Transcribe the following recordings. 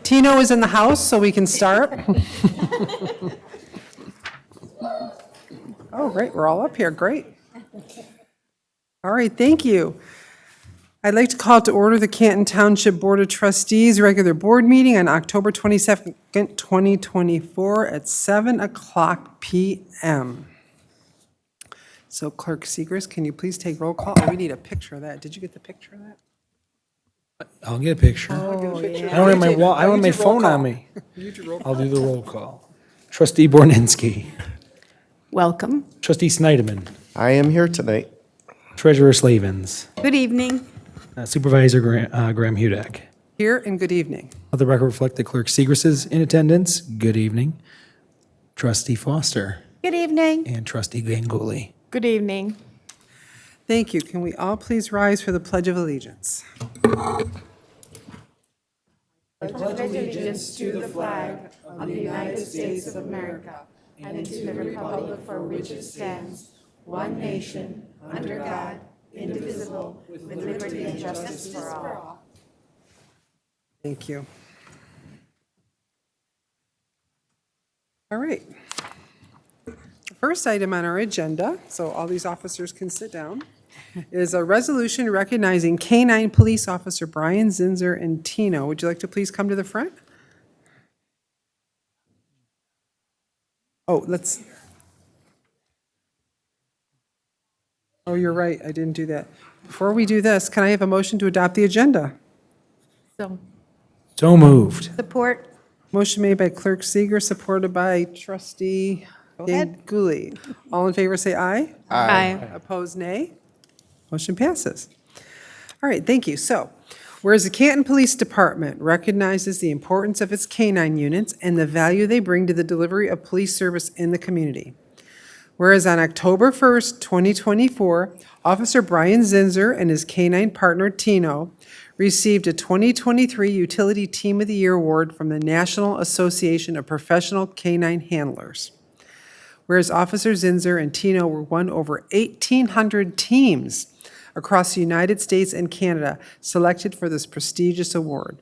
Tino is in the house, so we can start. Oh, great, we're all up here, great. All right, thank you. I'd like to call to order the Canton Township Board of Trustees regular board meeting on October 22nd, 2024 at 7 o'clock p.m. So Clerk Segrist, can you please take roll call? Oh, we need a picture of that. Did you get the picture of that? I'll get a picture. I don't have my I don't have my phone on me. I'll do the roll call. Trustee Borninski. Welcome. Trustee Snyderman. I am here tonight. Treasurer Slavens. Good evening. Supervisor Graham Hudak. Here, and good evening. Let the record reflect that Clerk Segrist is in attendance. Good evening. Trustee Foster. Good evening. And Trustee Ganguly. Good evening. Thank you. Can we all please rise for the Pledge of Allegiance? Allegiance to the flag of the United States of America and to the republic for which it stands, one nation, under God, indivisible, with liberty and justice for all. Thank you. All right. The first item on our agenda, so all these officers can sit down, is a resolution recognizing K-9 Police Officer Brian Zinzer and Tino. Would you like to please come to the front? Oh, oh, you're right, I didn't do that. Before we do this, can I have a motion to adopt the agenda? So moved. Support. Motion made by Clerk Seeger, supported by Trustee Ganguly. All in favor, say aye. Aye. Opposed, nay. Motion passes. All right, thank you. So, whereas the Canton Police Department recognizes the importance of its K-9 units and the value they bring to the delivery of police service in the community. Whereas on October 1st, 2024, Officer Brian Zinzer and his K-9 partner Tino received a 2023 Utility Team of the Year award from the National Association of Professional K-9 Handlers. Whereas Officer Zinzer and Tino were one over 1,800 teams across the United States and Canada selected for this prestigious award.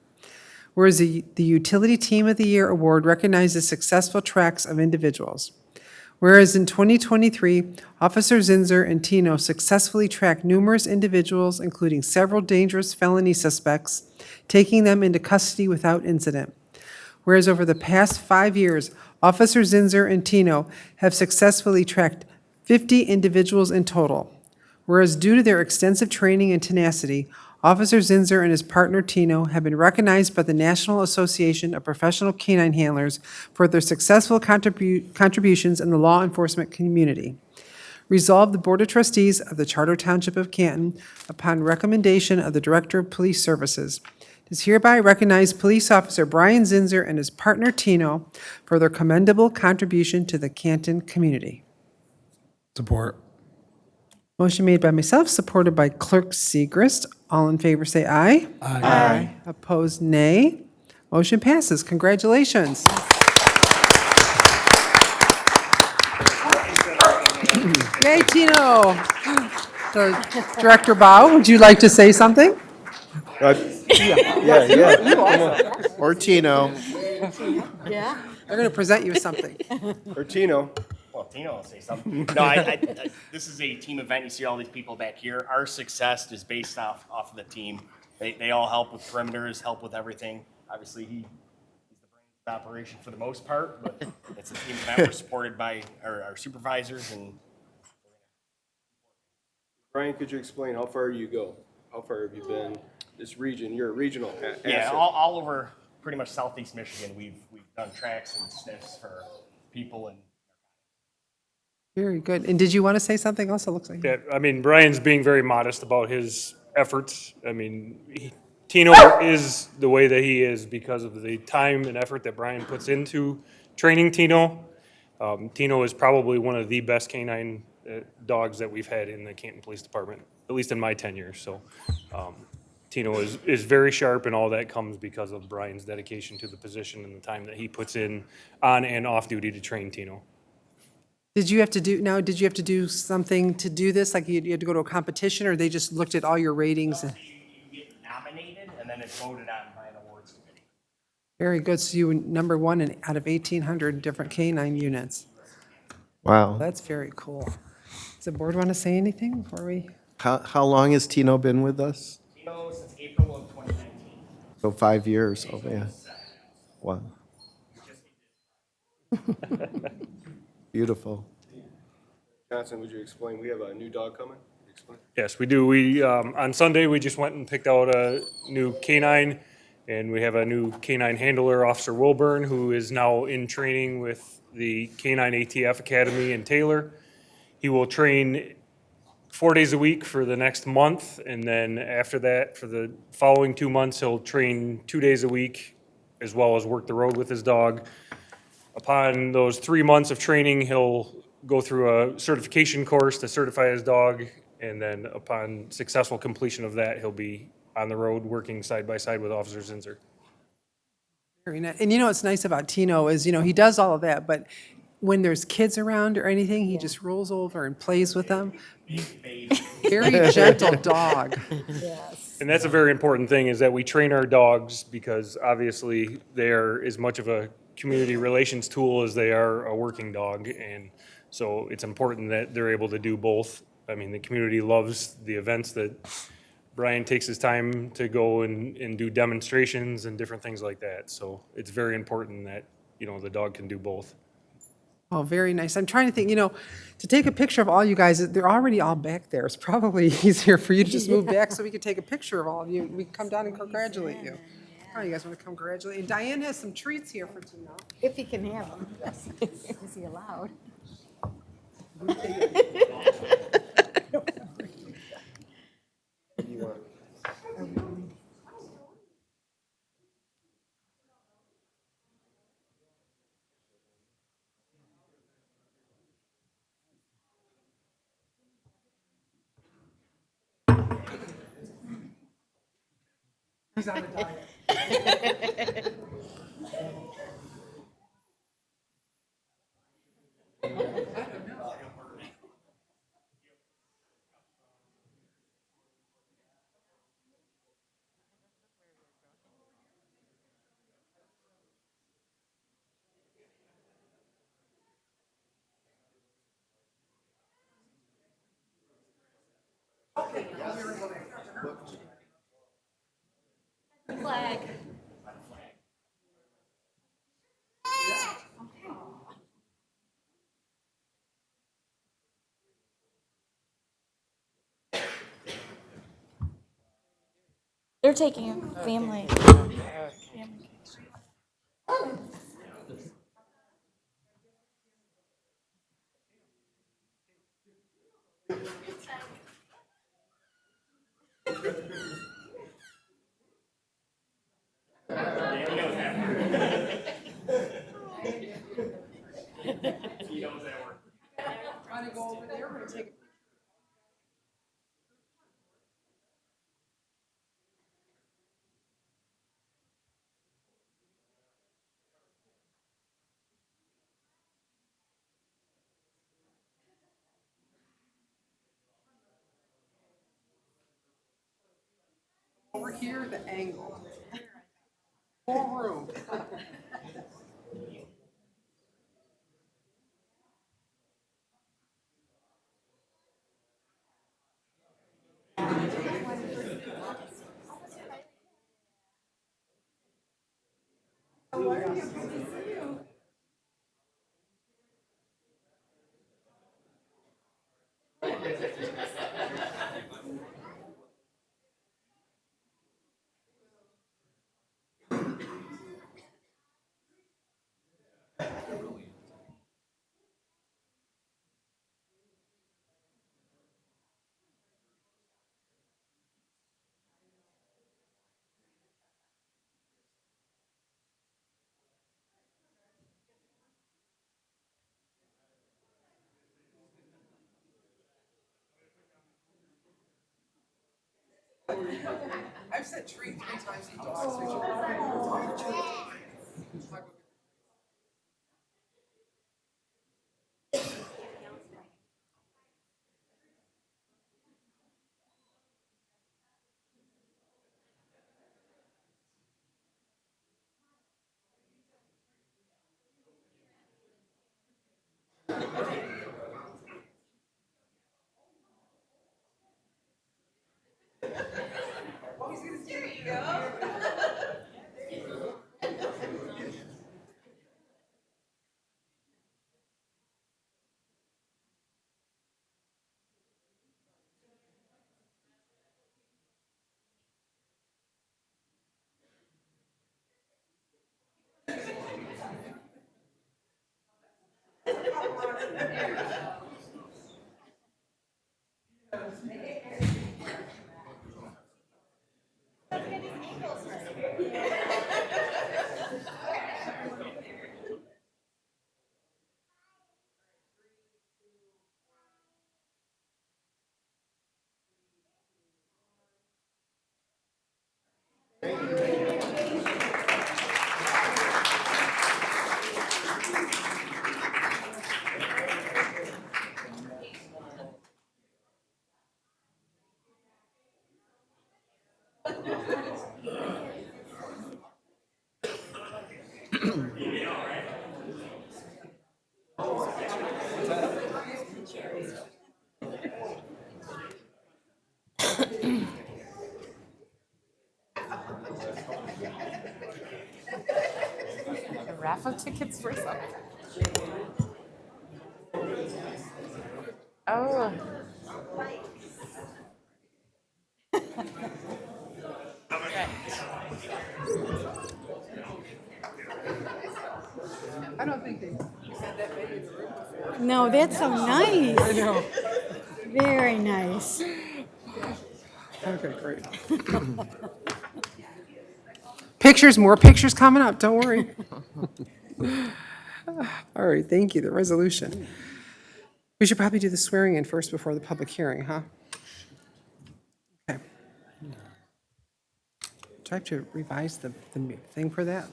Whereas the Utility Team of the Year award recognizes successful tracks of individuals. Whereas in 2023, Officer Zinzer and Tino successfully tracked numerous individuals, including several dangerous felony suspects, taking them into custody without incident. Whereas over the past 5 years, Officer Zinzer and Tino have successfully tracked 50 individuals in total. Whereas due to their extensive training and tenacity, Officer Zinzer and his partner Tino have been recognized by the National Association of Professional Canine Handlers for their successful contributions in the law enforcement community. Resolved, the Board of Trustees of the Charter Township of Canton, upon recommendation of the Director of Police Services, does hereby recognize Police Officer Brian Zinzer and his partner Tino for their commendable contribution to the Canton community. Support. Motion made by myself, supported by Clerk Segrist. All in favor say aye. Aye. Opposed, nay. Motion passes. Congratulations. Yay, Tino. So, Director Bao, would you like to say something? Yeah. Or Tino. Yeah. They're going to present you with something. Or Tino. Well, Tino will say something. No, this is a team event. You see all these people back here. Our success is based off of the team. They all help with perimeters, help with everything. Obviously, he's the brains of the operation for the most part, but it's a team event. We're supported by our supervisors. And Brian, could you explain how far you go? How far have you been? This region, you're a regional asset. yeah, all over pretty much southeast Michigan, we've done tracks and sniffs for people and. Very good. And did you want to say something else? It looks like. Yeah, I mean, Brian's being very modest about his efforts. I mean, Tino is the way that he is because of the time and effort that Brian puts into training Tino. Tino is probably one of the best canine dogs that we've had in the Canton Police Department, at least in my tenure. So Tino is very sharp, and all that comes because of Brian's dedication to the position and the time that he puts in on and off duty to train Tino. Did you have to do something to do this? Like you had to go to a competition, or they just looked at all your ratings? You get nominated, and then it's voted on by an awards committee. Very good. So you were number one out of 1,800 different canine units. Wow. That's very cool. Does the board want to say anything before we? How long has Tino been with us? Tino since April of 2019. So 5 years. Oh, yeah. Wow. Beautiful. Johnson, would you explain? We have a new dog coming. Explain. Yes, we do. We, on Sunday, we just went and picked out a new canine, and we have a new canine handler, Officer Wilburn, who is now in training with the Canine ATF Academy in Taylor. He will train 4 days a week for the next month, and then after that, for the following 2 months, he'll train 2 days a week, as well as work the road with his dog. Upon those 3 months of training, he'll go through a certification course to certify his dog, and then upon successful completion of that, he'll be on the road working side by side with Officer Zinser. Very nice. And you know what's nice about Tino is, he does all of that, but when there's kids around or anything, he just rolls over and plays with them. Very gentle dog. And that's a very important thing, is that we train our dogs because obviously they're as much of a community relations tool as they are a working dog. And so it's important that they're able to do both. I mean, the community loves the events that Brian takes his time to go and do demonstrations and different things like that. So it's very important that, the dog can do both. Oh, very nice. I'm trying to think, to take a picture of all you guys, they're already all back there. It's probably easier for you to just move back so we can take a picture of all of you. We can come down and congratulate you. Oh, you guys want to come congratulate? And Diane has some treats here for Tino. If he can have them. Is he allowed? He's on a diet. They're taking a family. Trying to go over there, we're going to take over here, the angle. Full room. I've said treat 3 times to dogs. So The raffle tickets for something. Oh. I don't think they. No, that's so nice. I know. Very nice. Okay, great. Pictures, more pictures coming up, don't worry. All right, thank you, the resolution. We should probably do the swearing in first before the public hearing, huh? Okay. Do I have to revise the thing for that?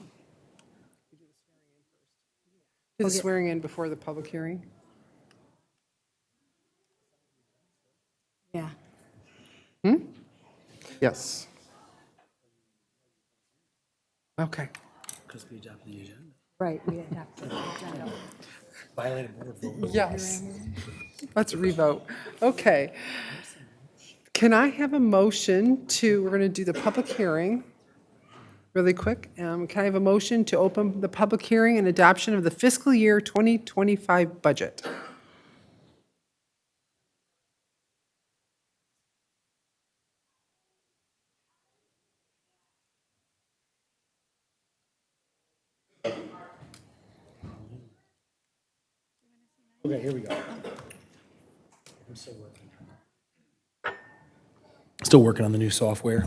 Do the swearing in before the public hearing? Yeah. Yes. Okay. Because we adopted the agenda. Right, we adopted the agenda. Violated board vote. Yes. Let's revote. Okay. Can I have a motion to, we're going to do the public hearing really quick. Can I have a motion to open the public hearing and adoption of the fiscal year 2025 budget? Okay, here we go. I'm still working. Still working on the new software.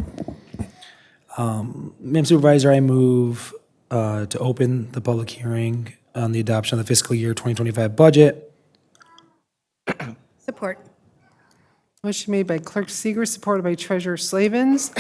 Madam Supervisor, I move to open the public hearing on the adoption of the fiscal year 2025 budget. Support. Motion made by Clerk Seeger, supported by Treasurer Slavens.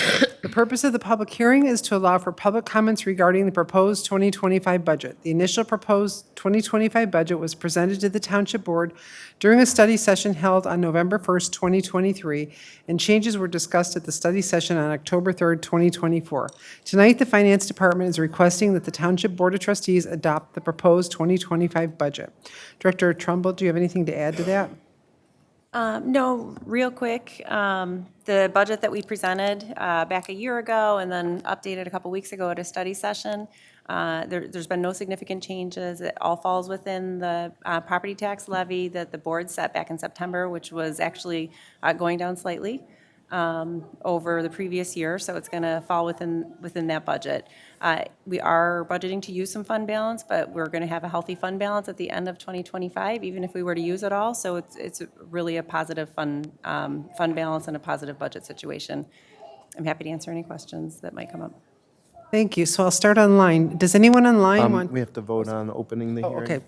The purpose of the public hearing is to allow for public comments regarding the proposed 2025 budget. The initial proposed 2025 budget was presented to the Township Board during a study session held on November 1st, 2023, and changes were discussed at the study session on October 3rd, 2024. Tonight, the Finance Department is requesting that the Township Board of Trustees adopt the proposed 2025 budget. Director Trumbull, do you have anything to add to that? No, real quick, the budget that we presented back a year ago and then updated a couple weeks ago at a study session, there's been no significant changes. It all falls within the property tax levy that the board set back in September, which was actually going down slightly over the previous year, so it's going to fall within that budget. We are budgeting to use some fund balance, but we're going to have a healthy fund balance at the end of 2025, even if we were to use it all. So it's really a positive fund balance and a positive budget situation. I'm happy to answer any questions that might come up. Thank you. So I'll start online. Does anyone online want? We have to vote on opening the Oh, hearing. okay.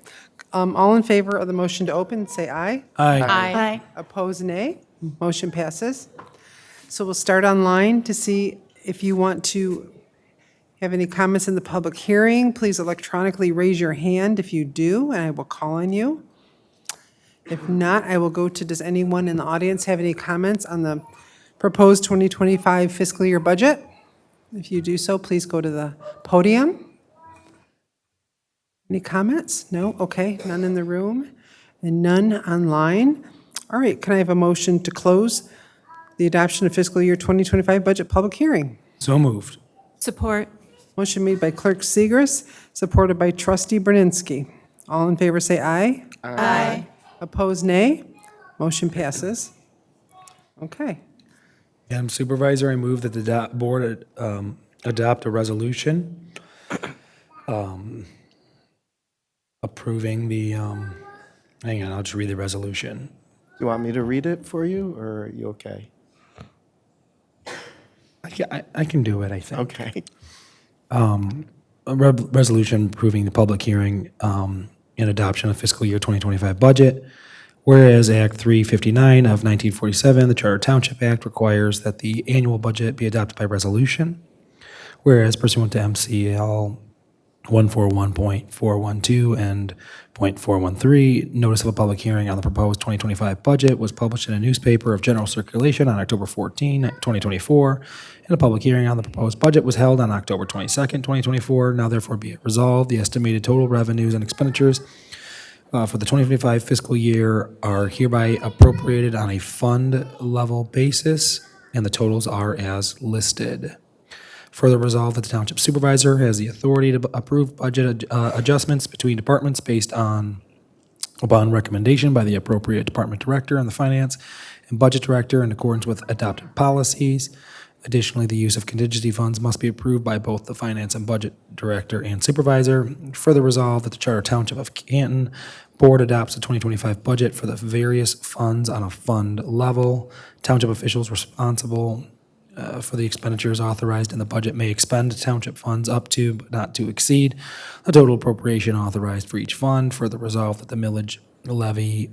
All in favor of the motion to open, say aye. Aye. Aye. Opposed, nay. Motion passes. So we'll start online to see if you want to have any comments in the public hearing. Please electronically raise your hand if you do, and I will call on you. If not, I will go to, does anyone in the audience have any comments on the proposed 2025 fiscal year budget? If you do so, please go to the podium. Any comments? No? Okay, none in the room and none online. All right, can I have a motion to close the adoption of fiscal year 2025 budget public hearing? So moved. Support. Motion made by Clerk Seegers, supported by Trustee Berninski. All in favor say aye. Aye. Opposed, nay. Motion passes. Okay. Madam Supervisor, I move that the board adopt a resolution approving the Hang on, I'll just read the resolution. Do you want me to read it for you, or are you okay? I can do it, I think. Okay. A resolution approving the public hearing and adoption of fiscal year 2025 budget. Whereas Act 359 of 1947, the Charter Township Act, requires that the annual budget be adopted by resolution. Whereas pursuant to MCL 141.412 and .413, notice of a public hearing on the proposed 2025 budget was published in a newspaper of general circulation on October 14, 2024, and a public hearing on the proposed budget was held on October 22nd, 2024. Now therefore be it resolved, the estimated total revenues and expenditures for the 2025 fiscal year are hereby appropriated on a fund level basis, and the totals are as listed. Further resolved that the township supervisor has the authority to approve budget adjustments between departments based upon recommendation by the appropriate department director and the finance and budget director in accordance with adopted policies. Additionally, the use of contingency funds must be approved by both the finance and budget director and supervisor. Further resolved that the Charter Township of Canton Board adopts the 2025 budget for the various funds on a fund level. Township officials responsible for the expenditures authorized in the budget may expend township funds up to, but not to exceed, the total appropriation authorized for each fund. Further resolved that the millage levy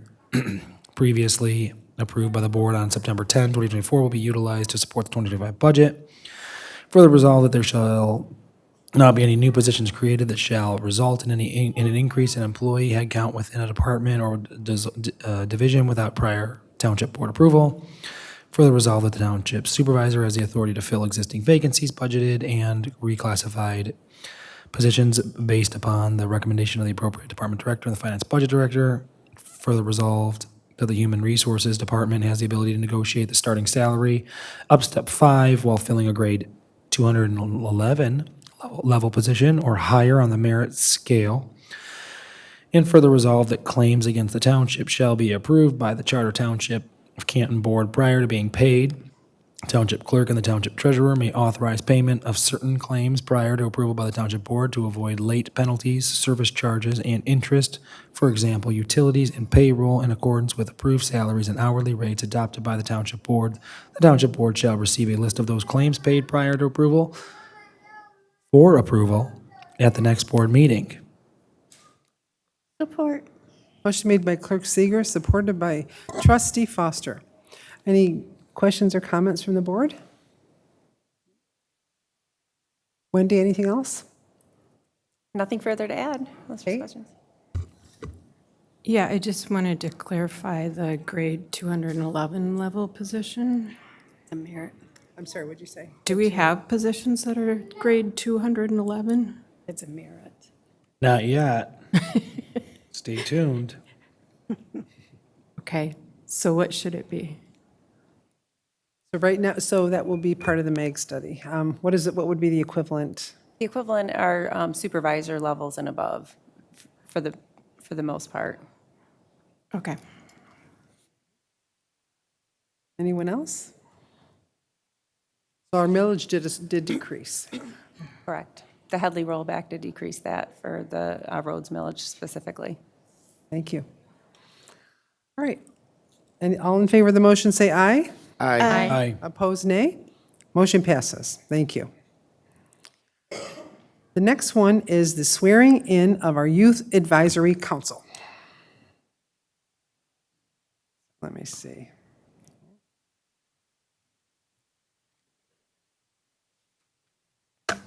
previously approved by the board on September 10, 2024 will be utilized to support the 2025 budget. Further resolved that there shall not be any new positions created that shall result in an increase in employee headcount within a department or division without prior township board approval. Further resolved that the township supervisor has the authority to fill existing vacancies, budgeted and reclassified positions based upon the recommendation of the appropriate department director and the finance budget director. Further resolved that the human resources department has the ability to negotiate the starting salary up step 5 while filling a grade 211 level position or higher on the merit scale. And further resolved that claims against the township shall be approved by the Charter Township of Canton Board prior to being paid. Township clerk and the township treasurer may authorize payment of certain claims prior to approval by the township board to avoid late penalties, service charges, and interest. For example, utilities and payroll in accordance with approved salaries and hourly rates adopted by the township board. The township board shall receive a list of those claims paid prior to approval for approval at the next board meeting. Support. Motion made by Clerk Seeger, supported by Trustee Foster. Any questions or comments from the board? Wendy, anything else? Nothing further to add, unless there's Okay. questions. Yeah, I just wanted to clarify the grade 211 level position. The merit. I'm sorry, what'd you say? Do we have positions that are grade 211? It's a merit. Not yet. Stay tuned. Okay, so what should it be? So right now, so that will be part of the MAG study. What is it, what would be the equivalent? The equivalent are supervisor levels and above for the most part. Okay. Anyone else? So our millage did decrease. Correct. The Headley rollback did decrease that for the roads millage specifically. Thank you. All right. And all in favor of the motion, say aye. Aye. Aye. Opposed, nay. Motion passes. Thank you. The next one is the swearing in of our Youth Advisory Council. Let me see. So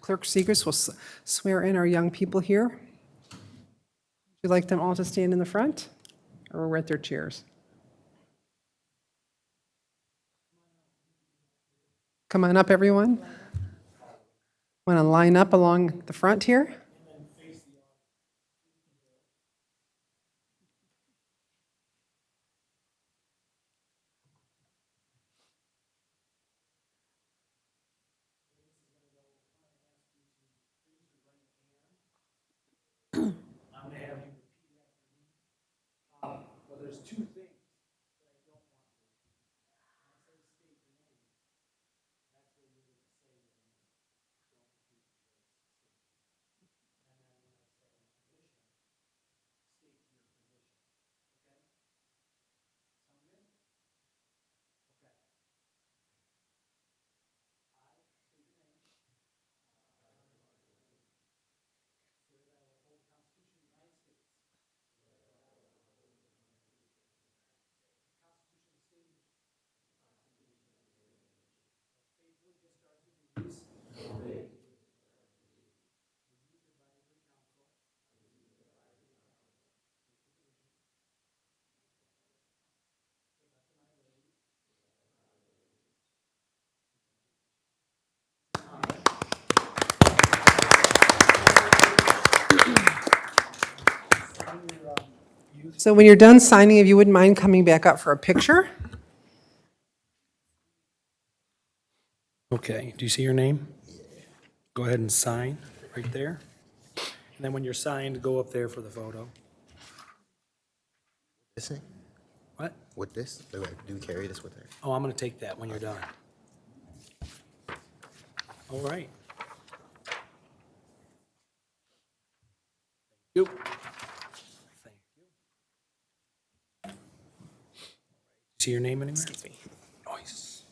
Clerk Segris will swear in our young people here. Would you like them all to stand in the front, or we're at their chairs? Come on up, everyone. Want to line up along the front here? So when you're done signing, if you wouldn't mind coming back up for a picture? Okay, do you see your name? Go ahead and sign right there. And then when you're signed, go up there for the photo. This thing? What? With this? Do we carry this with her? Oh, I'm gonna take that when you're done. All right. Thank you. Thank you. See your name anywhere? Excuse me. Nice.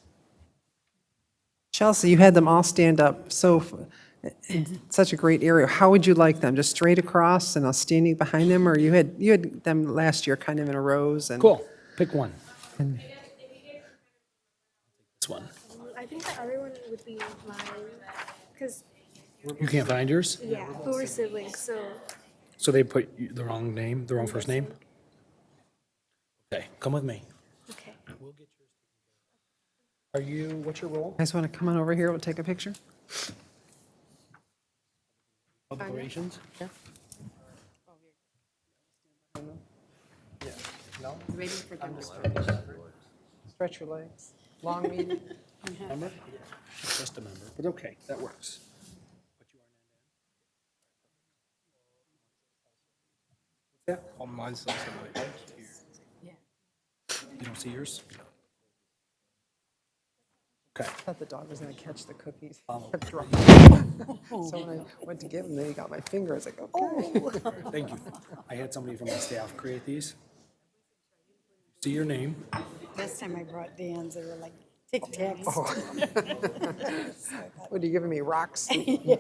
Chelsea, you had them all stand up, so, in such a great area. How would you like them? Just straight across and us standing behind them, or you had them last year kind of in a rows and? Cool, pick one. This one. I think the other one would be mine, because, You can't find yours? yeah, but we're siblings, so. So they put the wrong name, the wrong first name? Okay, come with me. Okay. We'll get yours taken care of. Are you, what's your role? You guys want to come on over here, we'll take a picture? Public relations? Yeah. No? Waiting for them to stretch your legs. Long meeting. Member? Just a member, but okay, that works. But you are Nan. Yeah. On my side. You don't see yours? Okay. I thought the dog was going to catch the cookies. Follow. Kept dropping. So when I went to give him, then he got my finger. I was like, okay. Thank you. I had somebody from my staff create these. See your name. Last time I brought Dan's, they were like Tic Tacs. What, are you giving me rocks? Thank you.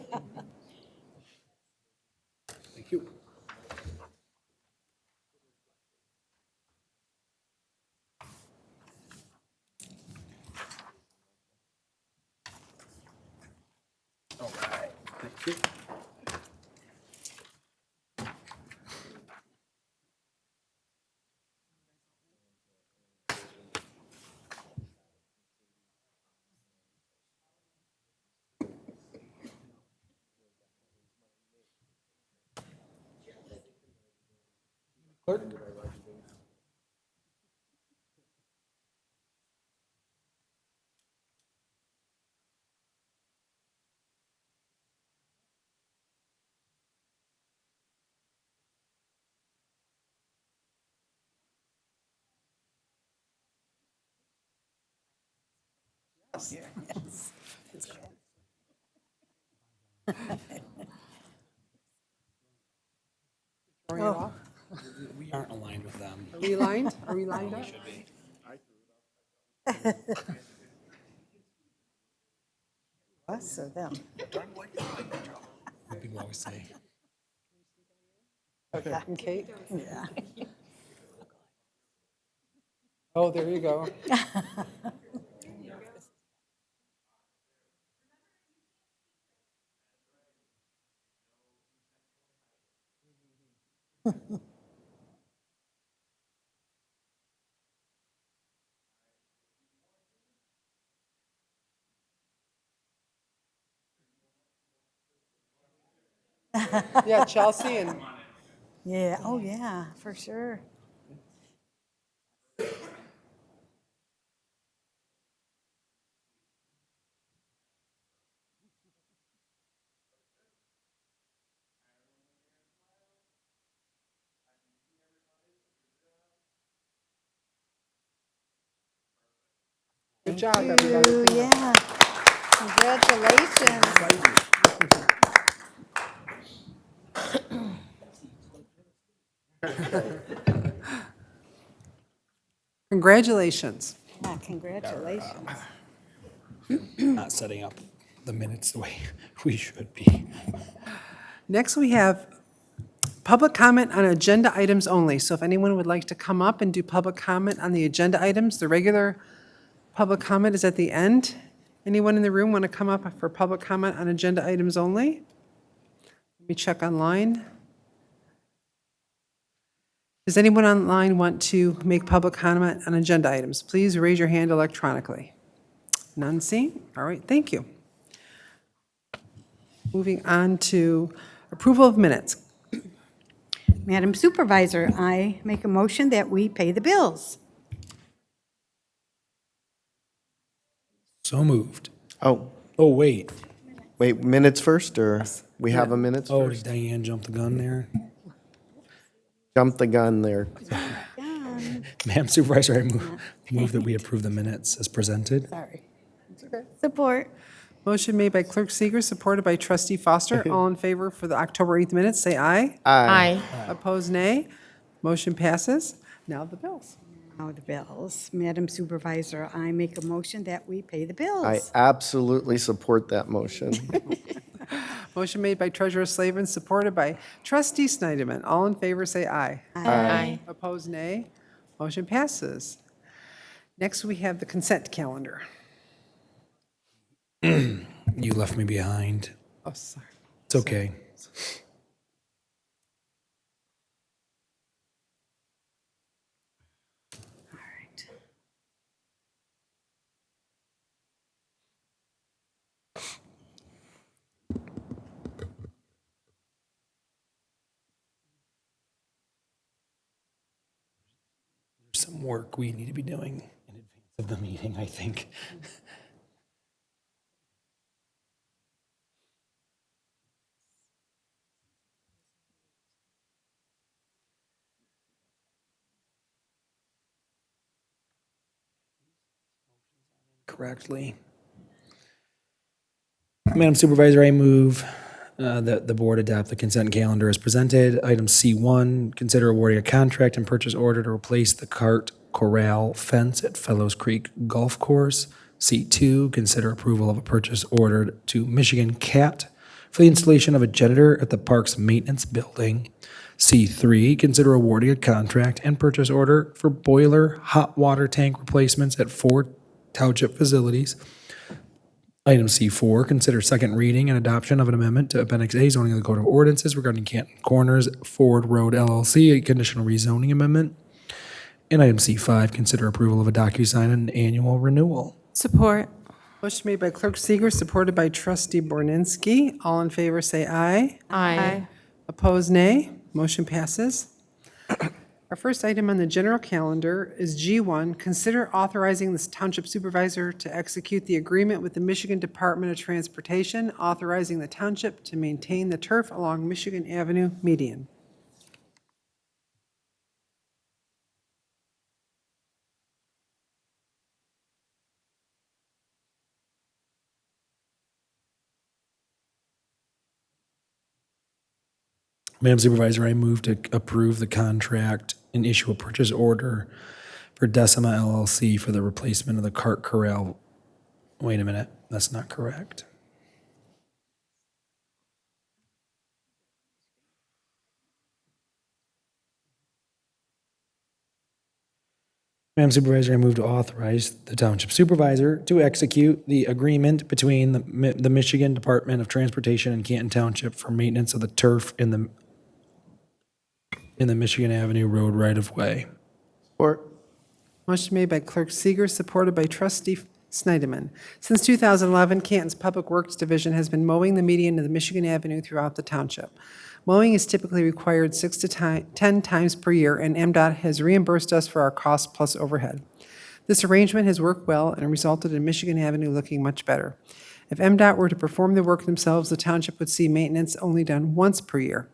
All right, thank you. Clerk? Throwing it off? We aren't aligned with them. Are we lined? Are we lined up? Us or them? People always say. Okay, and Kate? Yeah. Oh, there you go. Yeah, Chelsea and Yeah, oh yeah, for sure. good job, everybody. Ooh, yeah. Congratulations. Congratulations. Yeah, congratulations. Not setting up the minutes the way we should be. Next, we have public comment on agenda items only. So if anyone would like to come up and do public comment on the agenda items, the regular public comment is at the end. Anyone in the room want to come up for public comment on agenda items only? Let me check online. Does anyone online want to make public comment on agenda items? Please raise your hand electronically. None seen? All right, thank you. Moving on to approval of minutes. Madam Supervisor, I make a motion that we pay the bills. So moved. Oh, Oh, wait. wait, minutes first, or we have a minutes Oh, did first? Diane jump the gun there? Jump the gun there. Madam Supervisor, move that we approve the minutes as presented. Sorry. Support. Motion made by Clerk Seeger, supported by Trustee Foster. All in favor for the October 8th minutes, say aye. Aye. Opposed, nay. Motion passes. Now the bills. Now the bills. Madam Supervisor, I make a motion that we pay the bills. I absolutely support that motion. Motion made by Treasurer Slavin, supported by Trustee Snyderman. All in favor, say aye. Aye. Opposed, nay. Motion passes. Next, we have the consent calendar. You left me behind. Oh, sorry. It's okay. All right. There's some work we need to be doing in advance of the meeting, I think. Correctly. Madam Supervisor, I move that the board adopt the consent calendar as presented. Item C1, consider awarding a contract and purchase order to replace the cart corral fence at Fellows Creek Golf Course. C2, consider approval of a purchase order to Michigan Cat for the installation of a janitor at the park's maintenance building. C3, consider awarding a contract and purchase order for boiler hot water tank replacements at 4 township facilities. Item C4, consider second reading and adoption of an amendment to Appendix A zoning of the Code of Ordinances regarding Canton Corners Ford Road LLC, a conditional rezoning amendment. And item C5, consider approval of a DocuSign and annual renewal. Support. Motion made by Clerk Seeger, supported by Trustee Borninski. All in favor, say aye. Aye. Opposed, nay. Motion passes. Our first item on the general calendar is G1, consider authorizing the Township Supervisor to execute the agreement with the Michigan Department of Transportation, authorizing the township to maintain the turf along Michigan Avenue median. Madam Supervisor, I move to approve the contract and issue a purchase order for Decima LLC for the replacement of the cart corral. Wait a minute, that's not correct. Madam Supervisor, I move to authorize the Township Supervisor to execute the agreement between the Michigan Department of Transportation and Canton Township for maintenance of the turf in the Michigan Avenue Road right-of-way. Support. Motion made by Clerk Seeger, supported by Trustee Snyderman. Since 2011, Canton's Public Works Division has been mowing the median of the Michigan Avenue throughout the township. Mowing is typically required 6 to 10 times per year, and MDOT has reimbursed us for our cost plus overhead. This arrangement has worked well and resulted in Michigan Avenue looking much better. If MDOT were to perform the work themselves, the township would see maintenance only done once per year.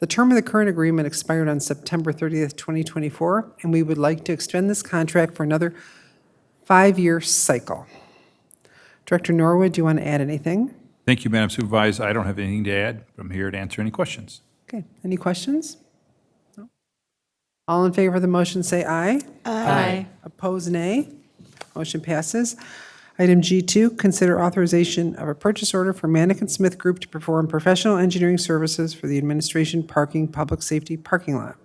The term of the current agreement expired on September 30th, 2024, and we would like to extend this contract for another 5-year cycle. Director Norwood, do you want to add anything? Thank you, Madam Supervisor. I don't have anything to add. I'm here to answer any questions. Okay, any questions? No? All in favor of the motion, say aye. Aye. Opposed, nay. Motion passes. Item G2, consider authorization of a purchase order for Manikin Smith Group to perform professional engineering services for the administration parking public safety parking lot.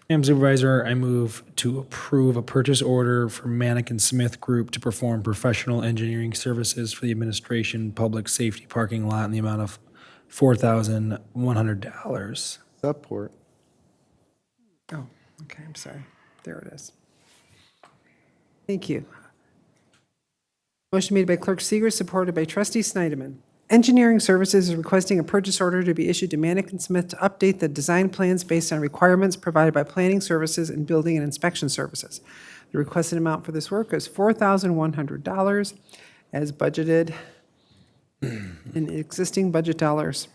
Madam Supervisor, I move to approve a purchase order for Manikin Smith Group to perform professional engineering services for the administration public safety parking lot in the amount of $4,100. Support. Oh, okay, I'm sorry. There it is. Thank you. Motion made by Clerk Seeger, supported by Trustee Snyderman. Engineering Services is requesting a purchase order to be issued to Manick and Smith to update the design plans based on requirements provided by Planning Services and Building and Inspection Services. The requested amount for this work is $4,100 as budgeted in existing budget dollars.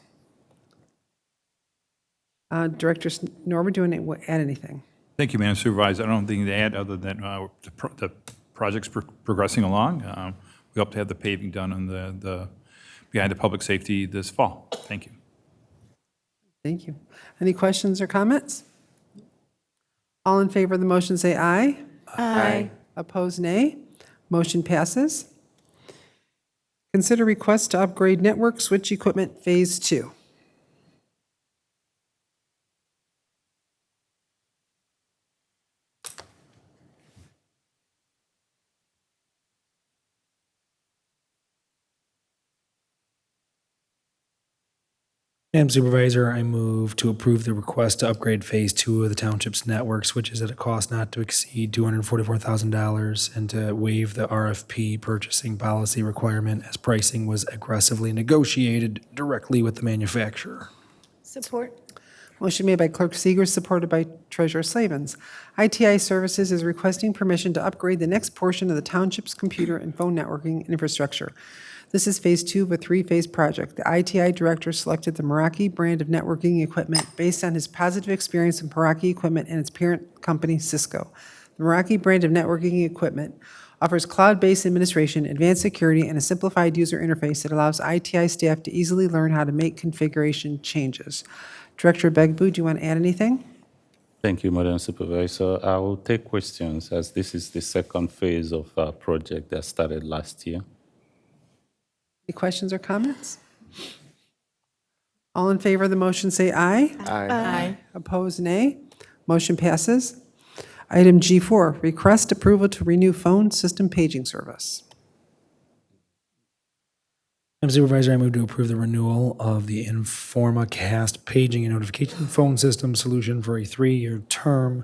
Director Norman, do you want to add anything? Thank you, Madam Supervisor. I don't have anything to add other than the project's progressing along. We hope to have the paving done on the behind the public safety this fall. Thank you. Thank you. Any questions or comments? All in favor of the motion say aye. Aye. Opposed, nay. Motion passes. Consider request to upgrade network switch equipment Phase 2. Madam Supervisor, I move to approve the request to upgrade Phase 2 of the township's network switches at a cost not to exceed $244,000 and to waive the RFP purchasing policy requirement as pricing was aggressively negotiated directly with the manufacturer. Support. Motion made by Clerk Seeger, supported by Treasurer Slavens. ITI Services is requesting permission to upgrade the next portion of the township's computer and phone networking infrastructure. This is Phase 2 of a 3-phase project. The ITI director selected the Meraki brand of networking equipment based on his positive experience with Meraki equipment and its parent company, Cisco. The Meraki brand of networking equipment offers cloud-based administration, advanced security, and a simplified user interface that allows ITI staff to easily learn how to make configuration changes. Director Begbu, do you want to add anything? Thank you, Madam Supervisor. I will take questions as this is the second phase of a project that started last year. Any questions or comments? All in favor of the motion say aye. Aye. Opposed, nay. Motion passes. Item G4, request approval to renew phone system paging service. Madam Supervisor, I move to approve the renewal of the Informa Cast paging and notification phone system solution for a 3-year term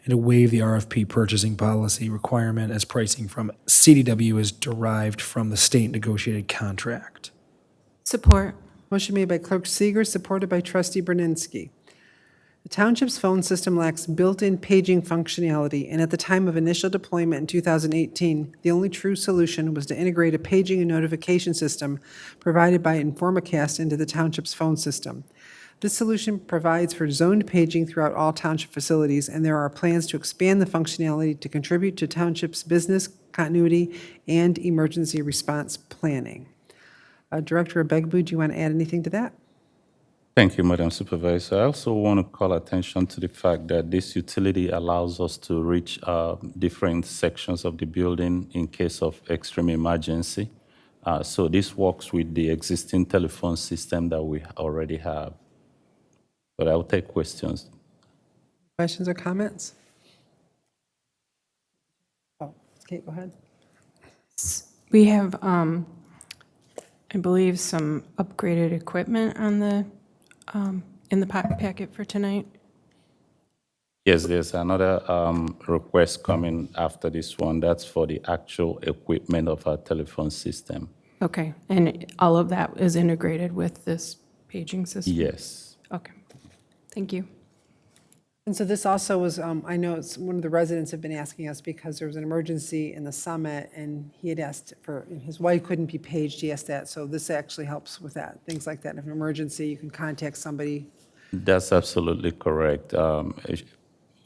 and to waive the RFP purchasing policy requirement as pricing from CDW is derived from the state negotiated contract. Support. Motion made by Clerk Seeger, supported by Trustee Brzezinski. The township's phone system lacks built-in paging functionality, and at the time of initial deployment in 2018, the only true solution was to integrate a paging and notification system provided by InformaCast into the township's phone system. This solution provides for zoned paging throughout all township facilities, and there are plans to expand the functionality to contribute to township's business continuity and emergency response planning. Director Begbu, do you want to add anything to that? Thank you, Madam Supervisor. I also want to call attention to the fact that this utility allows us to reach different sections of the building in case of extreme emergency. So this works with the existing telephone system that we already have. But I'll take questions. Questions or comments? Oh, Kate, go ahead. We have, I believe, some upgraded equipment on the, in the packet for tonight. Yes, there's another request coming after this one. That's for the actual equipment of our telephone system. Okay, and all of that is integrated with this paging system? Yes. Okay, thank you. And so this also was, I know it's one of the residents have been asking us because there was an emergency in the summit and he had asked for, his wife couldn't be paged, he asked that. So this actually helps with that, things like that. If an emergency, you can contact somebody. That's absolutely correct.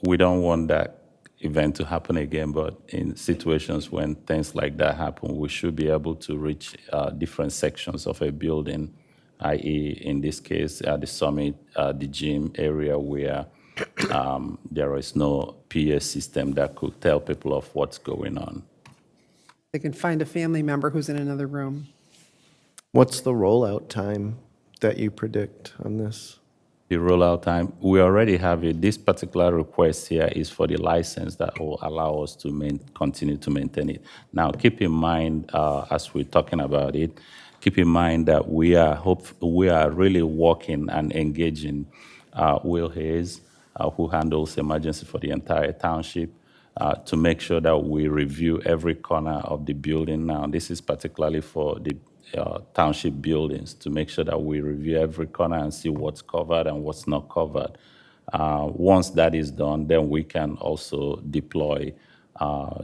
We don't want that event to happen again, but in situations when things like that happen, we should be able to reach different sections of a building, i.e., in this case, the summit, the gym area where there is no PA system that could tell people of what's going on. They can find a family member who's in another room. What's the rollout time that you predict on this? The rollout time, we already have it. This particular request here is for the license that will allow us to continue to maintain it. Now, keep in mind, as we're talking about it, keep in mind that we are really working and engaging Will Hayes, who handles emergency for the entire township, to make sure that we review every corner of the building. Now, this is particularly for the township buildings to make sure that we review every corner and see what's covered and what's not covered. Once that is done, then we can also deploy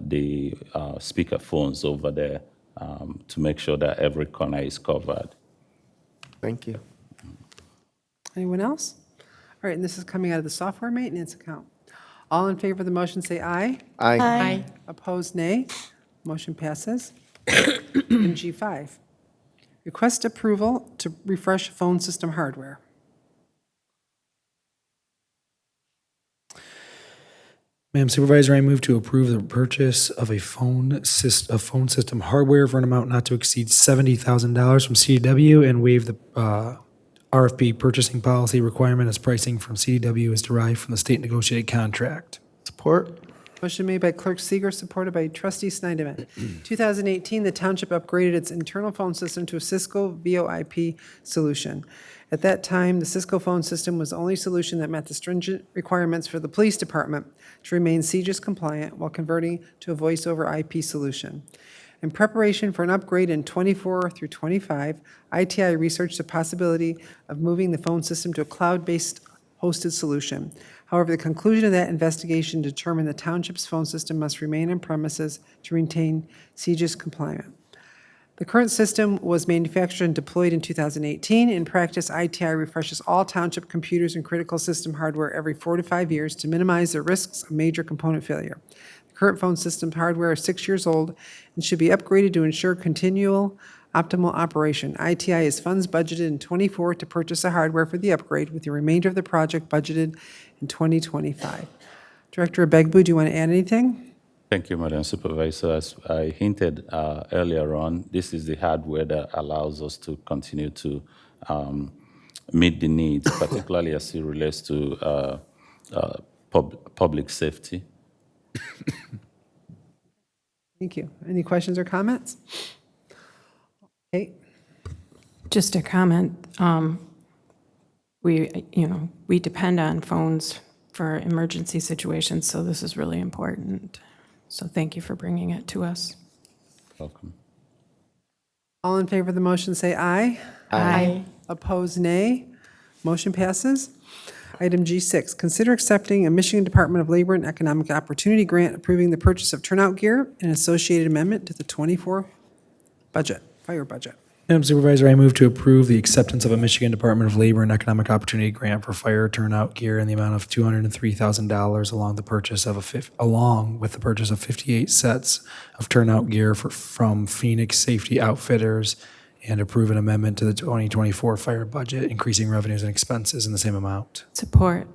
the speaker phones over there to make sure that every corner is covered. Thank you. Anyone else? All right, and this is coming out of the software maintenance account. All in favor of the motion, say aye. Aye. Opposed, nay. Motion passes. Item G5, request approval to refresh phone system hardware. Madam Supervisor, I move to approve the purchase of a phone system hardware for an amount not to exceed $70,000 from CDW and waive the RFP purchasing policy requirement as pricing from CDW is derived from the state negotiated contract. Support? Motion made by Clerk Seeger, supported by Trustee Snyderman. 2018, the township upgraded its internal phone system to a Cisco VoIP solution. At that time, the Cisco phone system was the only solution that met the stringent requirements for the police department to remain CJIS compliant while converting to a voice over IP solution. In preparation for an upgrade in 24 through 25, ITI researched the possibility of moving the phone system to a cloud-based hosted solution. However, the conclusion of that investigation determined the township's phone system must remain on premises to retain CJIS compliant. The current system was manufactured and deployed in 2018. In practice, ITI refreshes all township computers and critical system hardware every 4 to 5 years to minimize the risks of major component failure. The current phone system hardware is 6 years old and should be upgraded to ensure continual optimal operation. ITI has funds budgeted in '24 to purchase the hardware for the upgrade, with the remainder of the project budgeted in 2025. Director Abegbu, do you want to add anything? Thank you, Madam Supervisor. As I hinted earlier on, this is the hardware that allows us to continue to meet the needs, particularly as it relates to public safety. Thank you. Any questions or comments? Okay. Just a comment. We depend on phones for emergency situations, so this is really important. So thank you for bringing it to us. Welcome. All in favor of the motion, say aye. Aye. Opposed, nay. Motion passes. Item G6, consider accepting a Michigan Department of Labor and Economic Opportunity grant approving the purchase of turnout gear and associated amendment to the '24 budget, fire budget. Madam Supervisor, I move to approve the acceptance of a Michigan Department of Labor and Economic Opportunity grant for fire turnout gear in the amount of $203,000 along with the purchase of 58 sets of turnout gear from Phoenix Safety Outfitters, and approve an amendment to the 2024 fire budget, increasing revenues and expenses in the same amount. Support.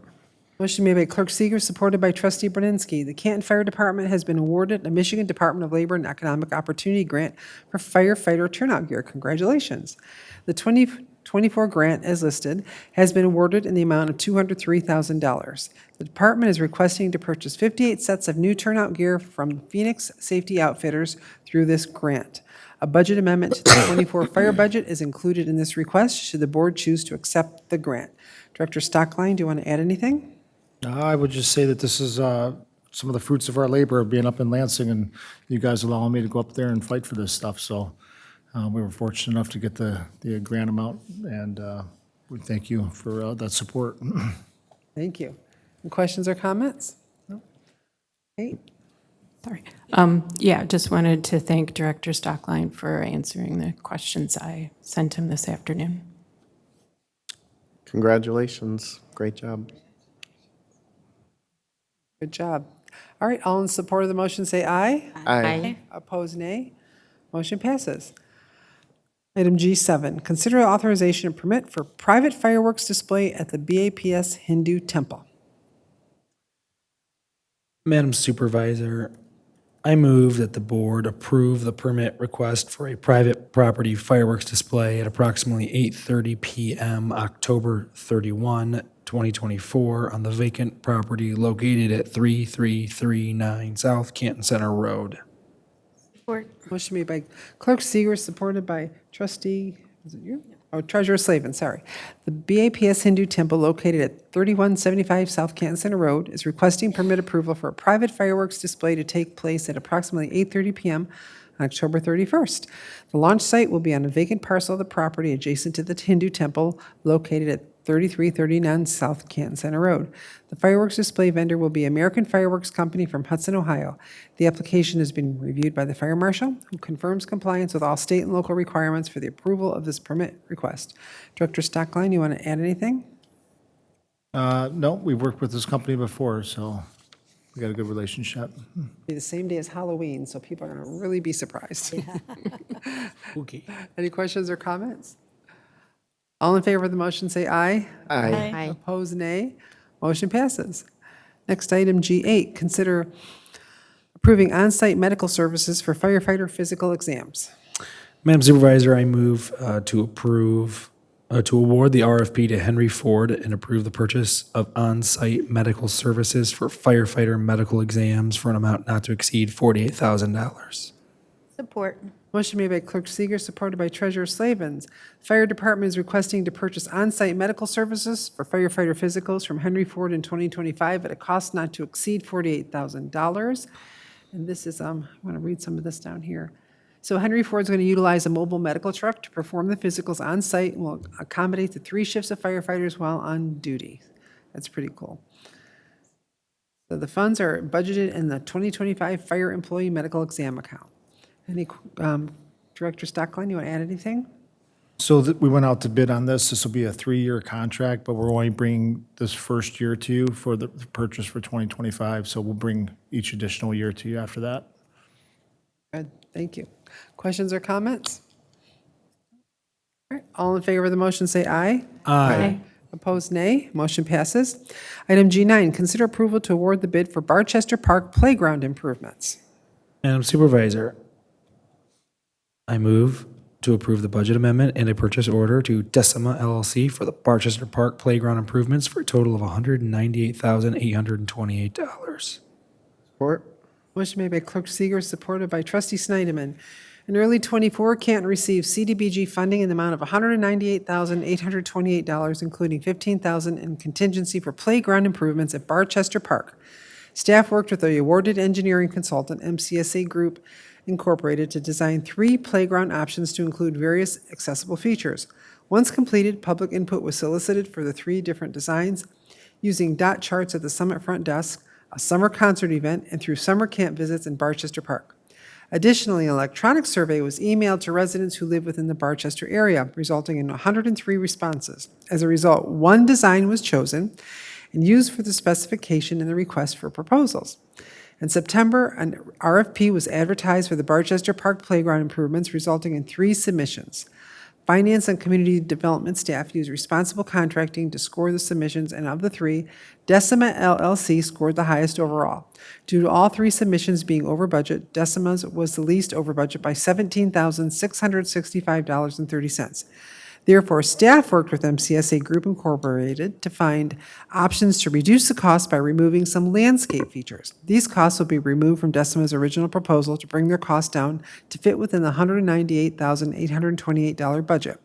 Motion made by Clerk Seeger, supported by Trustee Brzezinski. The Canton Fire Department has been awarded a Michigan Department of Labor and Economic Opportunity grant for firefighter turnout gear. Congratulations. The 2024 grant, as listed, has been awarded in the amount of $203,000. The department is requesting to purchase 58 sets of new turnout gear from Phoenix Safety Outfitters through this grant. A budget amendment to the '24 fire budget is included in this request, should the board choose to accept the grant. Director Stockline, do you want to add anything? I would just say that this is some of the fruits of our labor, being up in Lansing, and you guys allowing me to go up there and fight for this stuff. So we were fortunate enough to get the grant amount, and we thank you for that support. Thank you. Any questions or comments? No? Okay. Sorry. Yeah, just wanted to thank Director Stockline for answering the questions I sent him this afternoon. Congratulations. Great job. Good job. All right, all in support of the motion, say aye. Aye. Opposed, nay. Motion passes. Item G7, consider authorization and permit for private fireworks display at the BAPS Hindu Temple. Madam Supervisor, I move that the board approve the permit request for a private property fireworks display at approximately 8:30 p.m. October 31, 2024 on the vacant property located at 3339 South Canton Center Road. Motion made by Clerk Seeger, supported by Trustee, is it you? Oh, Treasurer Slavin, sorry. The BAPS Hindu Temple located at 3175 South Canton Center Road is requesting permit approval for a private fireworks display to take place at approximately 8:30 p.m. on October 31st. The launch site will be on a vacant parcel of the property adjacent to the Hindu temple located at 3339 South Canton Center Road. The fireworks display vendor will be American Fireworks Company from Hudson, Ohio. The application has been reviewed by the fire marshal, who confirms compliance with all state and local requirements for the approval of this permit request. Director Stockline, you want to add anything? No, we've worked with this company before, so we got a good relationship. Be the same day as Halloween, so people are going to really be surprised. Okay. Any questions or comments? All in favor of the motion, say aye. Aye. Opposed, nay. Motion passes. Next item, G8, consider approving on-site medical services for firefighter physical exams. Madam Supervisor, I move to award the RFP to Henry Ford and approve the purchase of on-site medical services for firefighter medical exams for an amount not to exceed $48,000. Support. Motion made by Clerk Seeger, supported by Treasurer Slavens. Fire Department is requesting to purchase on-site medical services for firefighter physicals from Henry Ford in 2025 at a cost not to exceed $48,000. And this is, I want to read some of this down here. So Henry Ford's going to utilize a mobile medical truck to perform the physicals on-site and will accommodate the 3 shifts of firefighters while on duty. That's pretty cool. So the funds are budgeted in the 2025 Fire Employee Medical Exam account. Any, Director Stockline, you want to add anything? So we went out to bid on this. This will be a 3-year contract, but we're only bringing this first year to you for the purchase for 2025. So we'll bring each additional year to you after that. Good, thank you. Questions or comments? All right, all in favor of the motion, say aye. Aye. Opposed, nay. Motion passes. Item G9, consider approval to award the bid for Barchester Park playground improvements. Madam Supervisor, I move to approve the budget amendment and a purchase order to Decima LLC for the Barchester Park playground improvements for a total of $198,828. Support. Motion made by Clerk Seeger, supported by Trustee Snyderman. In early '24, Canton received CDBG funding in the amount of $198,828, including $15,000 in contingency for playground improvements at Barchester Park. Staff worked with the awarded engineering consultant, MCSA Group Incorporated, to design 3 playground options to include various accessible features. Once completed, public input was solicited for the 3 different designs using dot charts at the summit front desk, a summer concert event, and through summer camp visits in Barchester Park. Additionally, an electronic survey was emailed to residents who live within the Barchester area, resulting in 103 responses. As a result, 1 design was chosen and used for the specification in the request for proposals. In September, an RFP was advertised for the Barchester Park playground improvements, resulting in 3 submissions. Finance and Community Development staff used responsible contracting to score the submissions, and of the 3, Decima LLC scored the highest overall. Due to all 3 submissions being over budget, Decima's was the least over budget by $17,665.30. Therefore, staff worked with MCSA Group Incorporated to find options to reduce the cost by removing some landscape features. These costs will be removed from Decima's original proposal to bring their cost down to fit within the $198,828 budget.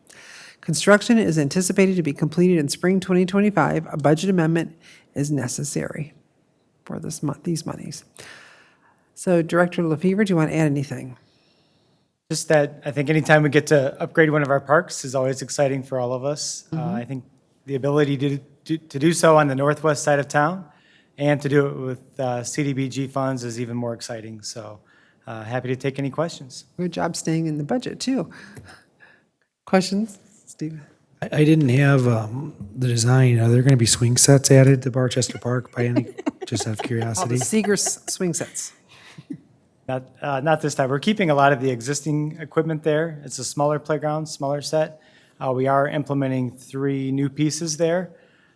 Construction is anticipated to be completed in spring 2025. A budget amendment is necessary for these monies. So, Director LaFever, do you want to add anything? Just that I think anytime we get to upgrade one of our parks is always exciting for all of us. I think the ability to do so on the northwest side of town and to do it with CDBG funds is even more exciting. So happy to take any questions. Good job staying in the budget, too. Questions, Steve? I didn't have the design. Are there going to be swing sets added to Barchester Park by any, just out of All curiosity? the Seeger swing sets. Not this time. We're keeping a lot of the existing equipment there. It's a smaller playground, smaller set. We are implementing 3 new pieces there,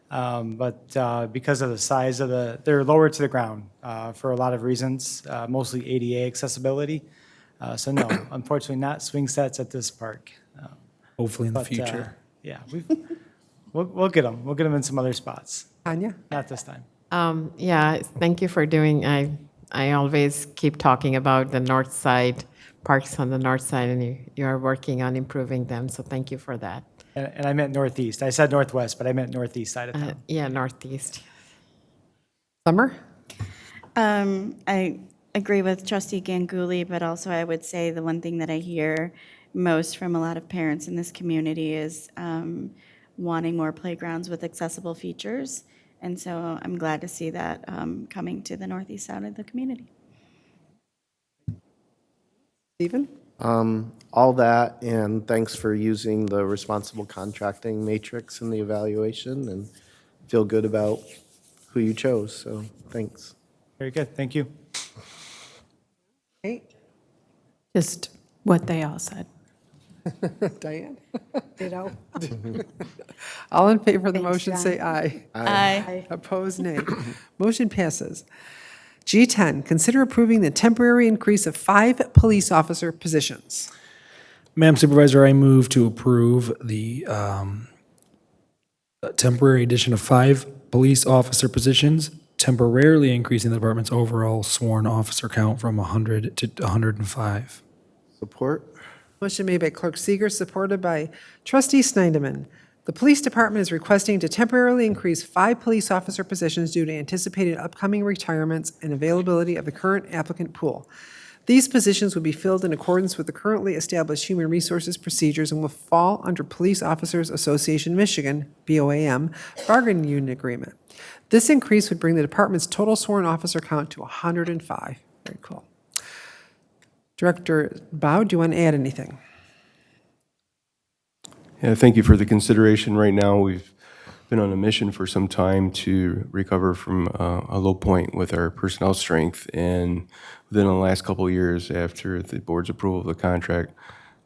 but because of the size of they're lower to the ground for a lot of reasons, mostly ADA accessibility. So no, unfortunately not swing sets at this park. Hopefully in the future. Yeah, we'll get them. We'll get them in some other spots. Tanya? Not this time. Yeah, thank you for doing, I always keep talking about the north side, parks on the north side, and you are working on improving them, so thank you for that. And I meant northeast. I said northwest, but I meant northeast side of town. Yeah, northeast. Summer? I agree with Trustee Ganguly, but also I would say the one thing that I hear most from a lot of parents in this community is wanting more playgrounds with accessible features. And so I'm glad to see that coming to the northeast side of the community. Stephen? All that, and thanks for using the responsible contracting matrix in the evaluation, and feel good about who you chose, so thanks. Very good, thank you. Kate? Just what they all said. Diane? Ditto. All in favor of the Thanks, motion, John. say aye. Aye. Opposed, nay. Motion passes. G10, consider approving the temporary increase of 5 police officer positions. Madam Supervisor, I move to approve the temporary addition of 5 police officer positions, temporarily increasing the department's overall sworn officer count from 100 to 105. Support? Motion made by Clerk Seeger, supported by Trustee Snyderman. The Police Department is requesting to temporarily increase 5 police officer positions due to anticipated upcoming retirements and availability of the current applicant pool. These positions would be filled in accordance with the currently established human resources procedures and will fall under Police Officers Association Michigan, BOAM, bargaining unit agreement. This increase would bring the department's total sworn officer count to 105. Very cool. Director Bao, do you want to add anything? Yeah, thank you for the consideration. Right now, we've been on a mission for some time to recover from a low point with our personnel strength. And within the last couple of years, after the board's approval of the contract,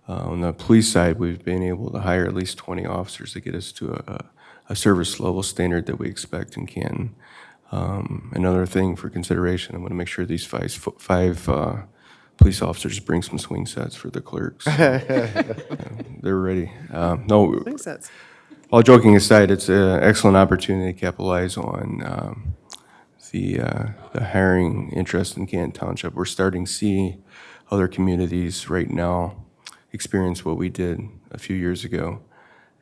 on the police side, we've been able to hire at least 20 officers to get us to a service level standard that we expect in Canton. Another thing for consideration, I want to make sure these five police officers bring some swing sets for the clerks. They're ready. No, Swing sets. all joking aside, it's an excellent opportunity to capitalize on the hiring interest in Canton Township. We're starting to see other communities right now experience what we did a few years ago,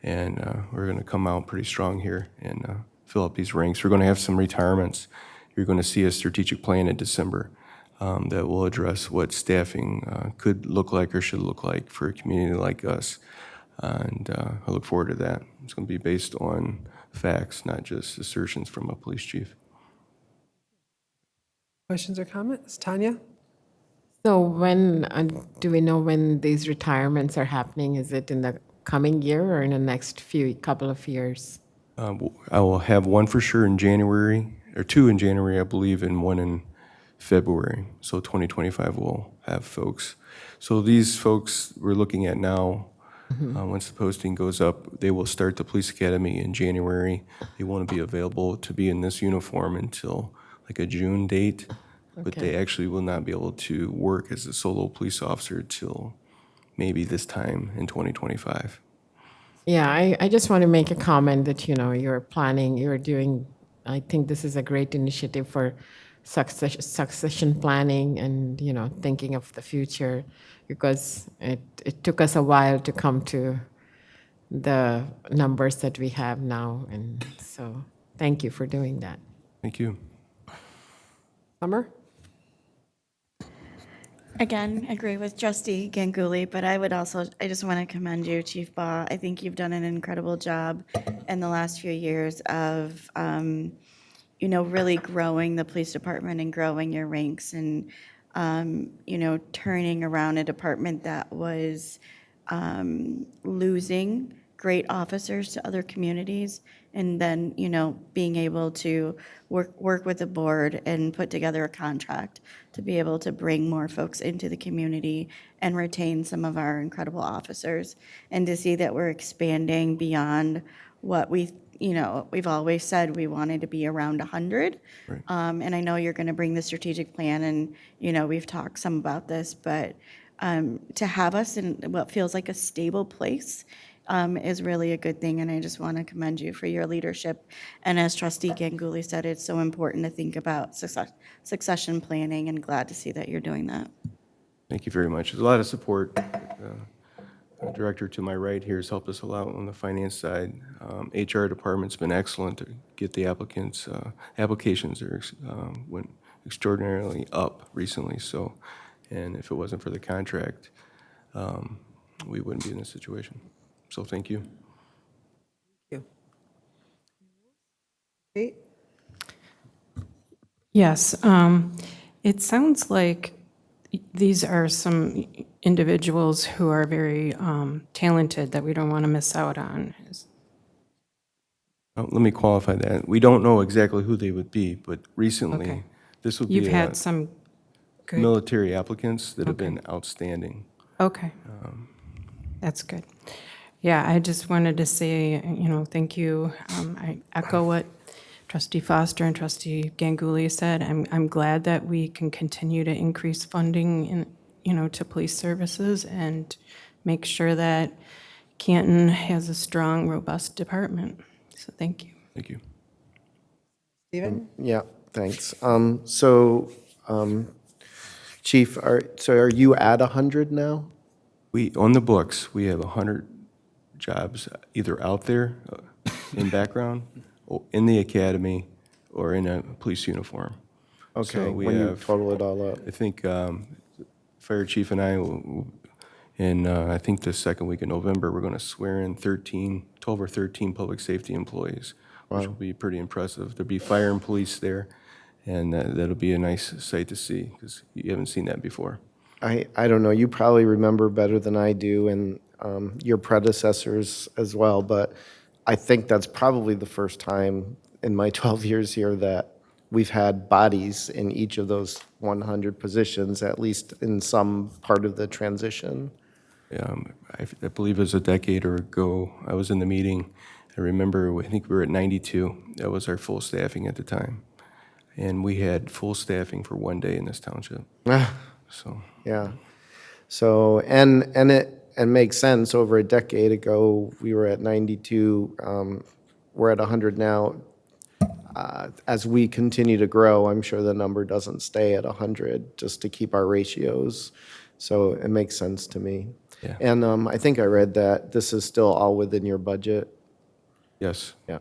and we're going to come out pretty strong here and fill up these ranks. We're going to have some retirements. You're going to see a strategic plan in December that will address what staffing could look like or should look like for a community like us. And I look forward to that. It's going to be based on facts, not just assertions from a police chief. Questions or comments? Tanya? So when, do we know when these retirements are happening? Is it in the coming year or in the next couple of years? I will have one for sure in January, or 2 in January, I believe, and 1 in February. So 2025 will have folks. So these folks we're looking at now, once the posting goes up, they will start the police academy in January. They won't be available to be in this uniform until like a June date, but they actually will not be able to work as a solo police officer till maybe this time in 2025. Yeah, I just want to make a comment that, you're planning, you're doing, I think this is a great initiative for succession planning and, thinking of the future, because it took us a while to come to the numbers that we have now. And so thank you for doing that. Thank you. Summer? Again, agree with Trustee Ganguly, but I just want to commend you, Chief Baugh. I think you've done an incredible job in the last few years of, really growing the police department and growing your ranks and, turning around a department that was losing great officers to other communities, and then, being able to work with the board and put together a contract to be able to bring more folks into the community and retain some of our incredible officers, and to see that we're expanding beyond what we've always said we wanted to be around 100. Right. And I know you're going to bring the strategic plan, and, we've talked some about this, but to have us in what feels like a stable place is really a good thing, and I just want to commend you for your leadership. And as Trustee Ganguly said, it's so important to think about succession planning, and glad to see that you're doing that. Thank you very much. There's a lot of support. The director to my right here has helped us a lot on the finance side. HR department's been excellent to get the applications went extraordinarily up recently, so, and if it wasn't for the contract, we wouldn't be in this situation. So thank you. Kate? Yes, it sounds like these are some individuals who are very talented that we don't want to miss out on. Let me qualify that. We don't know exactly who they would be, but recently, Okay. this would be You've had some good, military applicants that have Okay. been outstanding. okay. That's good. Yeah, I just wanted to say, thank you. I echo what Trustee Foster and Trustee Ganguly said. I'm glad that we can continue to increase funding to police services and make sure that Canton has a strong, robust department. So thank you. Thank you. Stephen? Yeah, thanks. Chief, are you at 100 now? On the books, we have 100 jobs either out there in background, or in the academy, or in a police uniform. Okay, So we when you have, total it all up. I think Fire Chief and I, in I think the second week in November, we're going to swear in 12 or 13 public safety employees, which will be pretty impressive. There'll be fire and police there, and that'll be a nice sight to see, because you haven't seen that before. I don't know, you probably remember better than I do, and your predecessors as well, but I think that's probably the first time in my 12 years here that we've had bodies in each of those 100 positions, at least in some part of the transition. I believe it was a decade or ago, I was in the meeting. I remember, I think we were at 92. That was our full staffing at the time. And we had full staffing for one day in this township. So. Yeah. So, and it makes sense. Over a decade ago, we were at 92. We're at 100 now. As we continue to grow, I'm sure the number doesn't stay at 100 just to keep our ratios. So it makes sense to me. Yeah. And I think I read that this is still all within your budget. Yes. Yeah.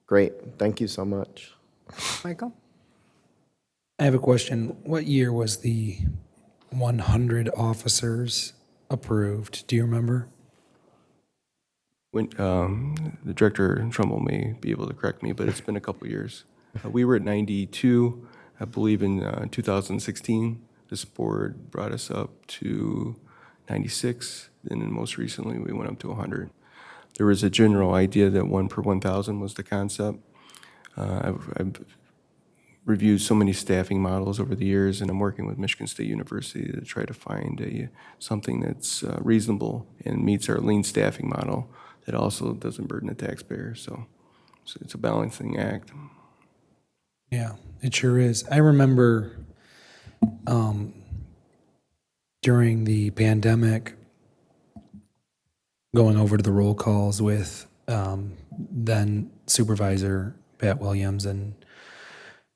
Great. Thank you so much. Michael? I have a question. What year was the 100 officers approved? Do you remember? When, the director, Trumbull, may be able to correct me, but it's been a couple years. We were at 92, I believe in 2016. This board brought us up to 96, and then most recently we went up to 100. There was a general idea that 1 per 1,000 was the concept. I've reviewed so many staffing models over the years, and I'm working with Michigan State University to try to find something that's reasonable and meets our lean staffing model that also doesn't burden the taxpayer. So it's a balancing act. Yeah, it sure is. I remember during the pandemic going over to the roll calls with then Supervisor Pat Williams and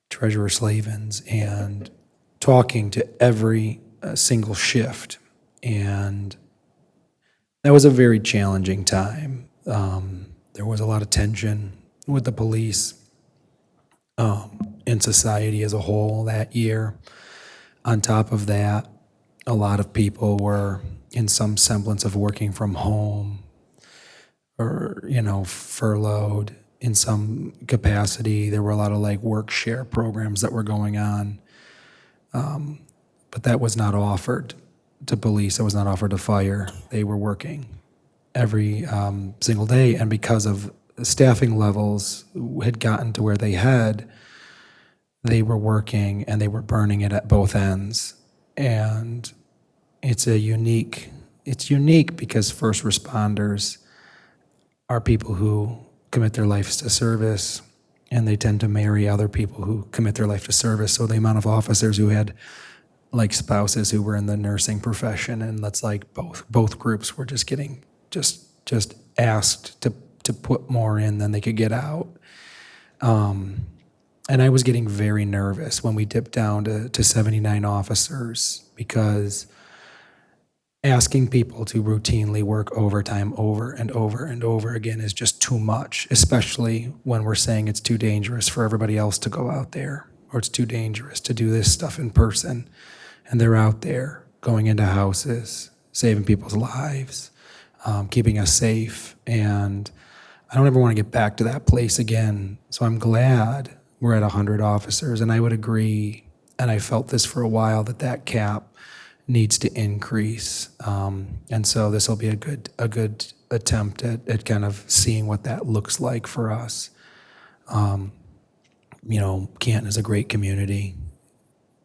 Treasurer Slavens and talking to every single shift. And that was a very challenging time. There was a lot of tension with the police and society as a whole that year. On top of that, a lot of people were in some semblance of working from home or, furloughed in some capacity. There were a lot of work share programs that were going on. But that was not offered to police. It was not offered to fire. They were working every single day. And because of staffing levels had gotten to where they had, they were working and they were burning it at both ends. And it's unique because first responders are people who commit their lives to service, and they tend to marry other people who commit their life to service. So the amount of officers who had spouses who were in the nursing profession, and both groups were just getting just asked to put more in than they could get out. And I was getting very nervous when we dipped down to 79 officers, because asking people to routinely work overtime over and over and over again is just too much, especially when we're saying it's too dangerous for everybody else to go out there, or it's too dangerous to do this stuff in person. And they're out there going into houses, saving people's lives, keeping us safe. And I don't ever want to get back to that place again. So I'm glad we're at 100 officers. And I would agree, and I felt this for a while, that that cap needs to increase. And so this will be a good attempt at kind of seeing what that looks like for us. You know, Canton is a great community,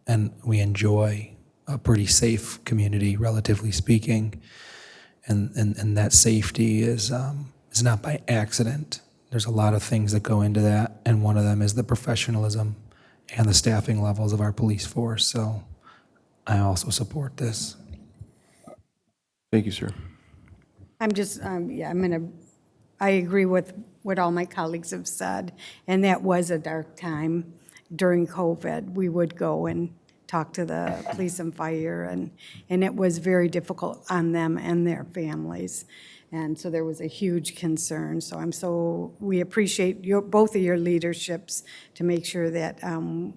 and we enjoy a pretty safe community, relatively speaking. And that safety is not by accident. There's a lot of things that go into that, and one of them is the professionalism and the staffing levels of our police force. So I also support this. Thank you, sir. I'm just, I agree with what all my colleagues have said, and that was a dark time during COVID. We would go and talk to the police and fire, and it was very difficult on them and their families. And so there was a huge concern. So we appreciate both of your leaderships to make sure that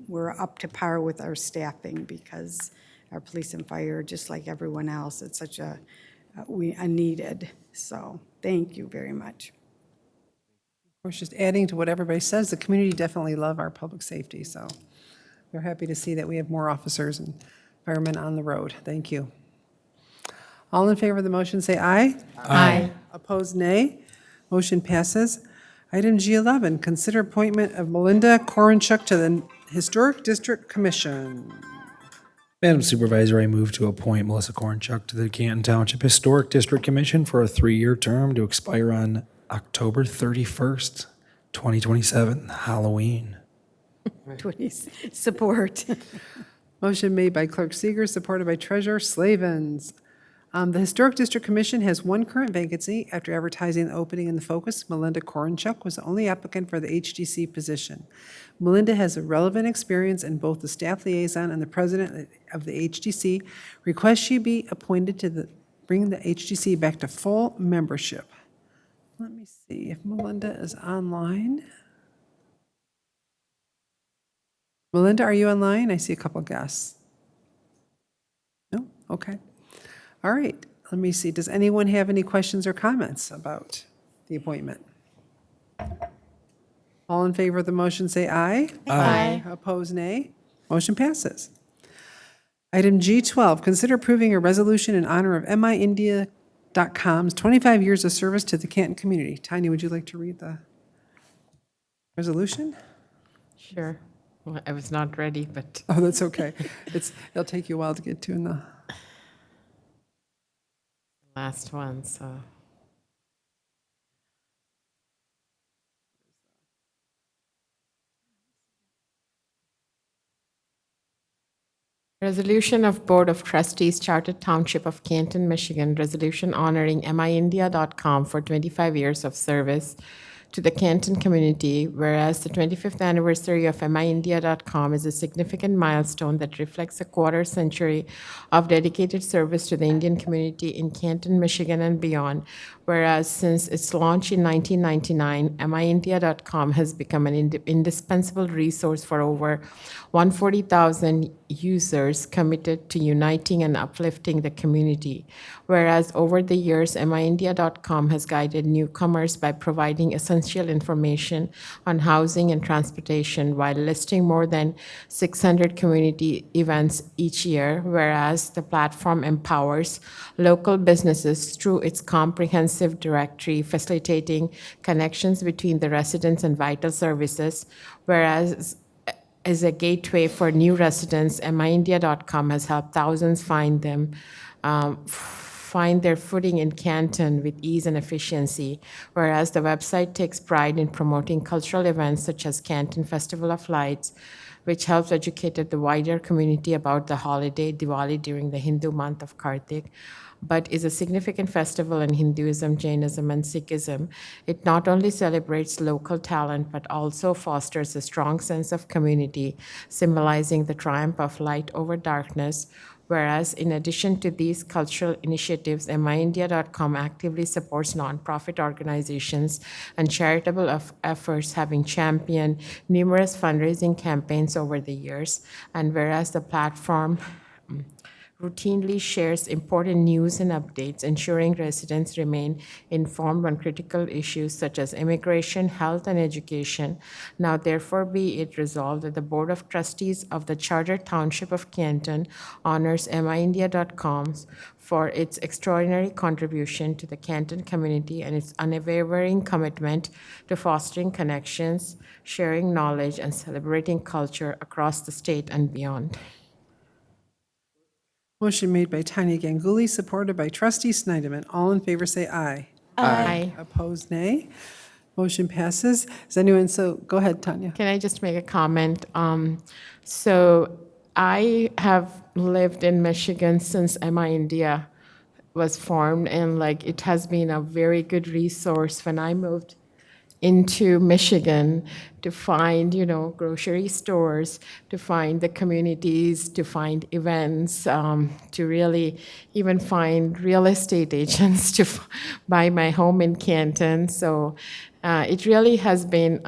we're up to par with our staffing, because our police and fire, just like everyone else, it's such a needed. So thank you very much. Of course, just adding to what everybody says, the community definitely love our public safety, so we're happy to see that we have more officers and firemen on the road. Thank you. All in favor of the motion, say aye. Aye. Opposed, nay. Motion passes. Item G11, consider appointment of Melinda Korenchuk to the Historic District Commission. Madam Supervisor, I move to appoint Melissa Korenchuk to the Canton Township Historic District Commission for a 3-year term to expire on October 31st, 2027, Halloween. Support. Motion made by Clerk Seeger, supported by Treasurer Slavens. The Historic District Commission has one current vacancy. After advertising the opening in the Focus, Melinda Korenchuk was the only applicant for the HDC position. Melinda has a relevant experience in both the staff liaison and the president of the HDC. Requests she be appointed to bring the HDC back to full membership. Let me see if Melinda is online. Melinda, are you online? I see a couple guests. No? Okay. All right. Let me see. Does anyone have any questions or comments about the appointment? All in favor of the motion, say aye. Aye. Opposed, nay. Motion passes. Item G12, consider approving a resolution in honor of MINdia.com's 25 years of service to the Canton community. Tanya, would you like to read the resolution? Sure. Well, I was not ready, but Oh, that's okay. It'll take you a while to get to in the. last one, so. Resolution of Board of Trustees, Chartered Township of Canton, Michigan, resolution honoring MINdia.com for 25 years of service to the Canton community, whereas the 25th anniversary of MINdia.com is a significant milestone that reflects a quarter century of dedicated service to the Indian community in Canton, Michigan, and beyond. Whereas since its launch in 1999, MINdia.com has become an indispensable resource for over 140,000 users committed to uniting and uplifting the community. Whereas over the years, MINdia.com has guided newcomers by providing essential information on housing and transportation while listing more than 600 community events each year, whereas the platform empowers local businesses through its comprehensive directory, facilitating connections between the residents and vital services, whereas as a gateway for new residents, MINdia.com has helped thousands find their footing in Canton with ease and efficiency, whereas the website takes pride in promoting cultural events such as Canton Festival of Lights, which helps educate the wider community about the holiday Diwali during the Hindu month of Kartik, but is a significant festival in Hinduism, Jainism, and Sikhism. It not only celebrates local talent, but also fosters a strong sense of community, symbolizing the triumph of light over darkness, Whereas, in addition to these cultural initiatives, MINdia.com actively supports nonprofit organizations and charitable efforts, having championed numerous fundraising campaigns over the years. And whereas the platform routinely shares important news and updates, ensuring residents remain informed on critical issues such as immigration, health, and education. Now therefore be it resolved that the Board of Trustees of the Charter Township of Canton honors MINdia.com for its extraordinary contribution to the Canton community and its unwavering commitment to fostering connections, sharing knowledge, and celebrating culture across the state and beyond. Motion made by Tanya Ganguly, supported by Trustee Snyderman. All in favor say aye. Aye. Opposed, nay. Motion passes. Is anyone, so go ahead, Tanya. Can I just make a comment? So I have lived in Michigan since MINdia was formed, and like it has been a very good resource when I moved into Michigan to find, grocery stores, to find the communities, to find events, to really even find real estate agents to buy my home in Canton. So it really has been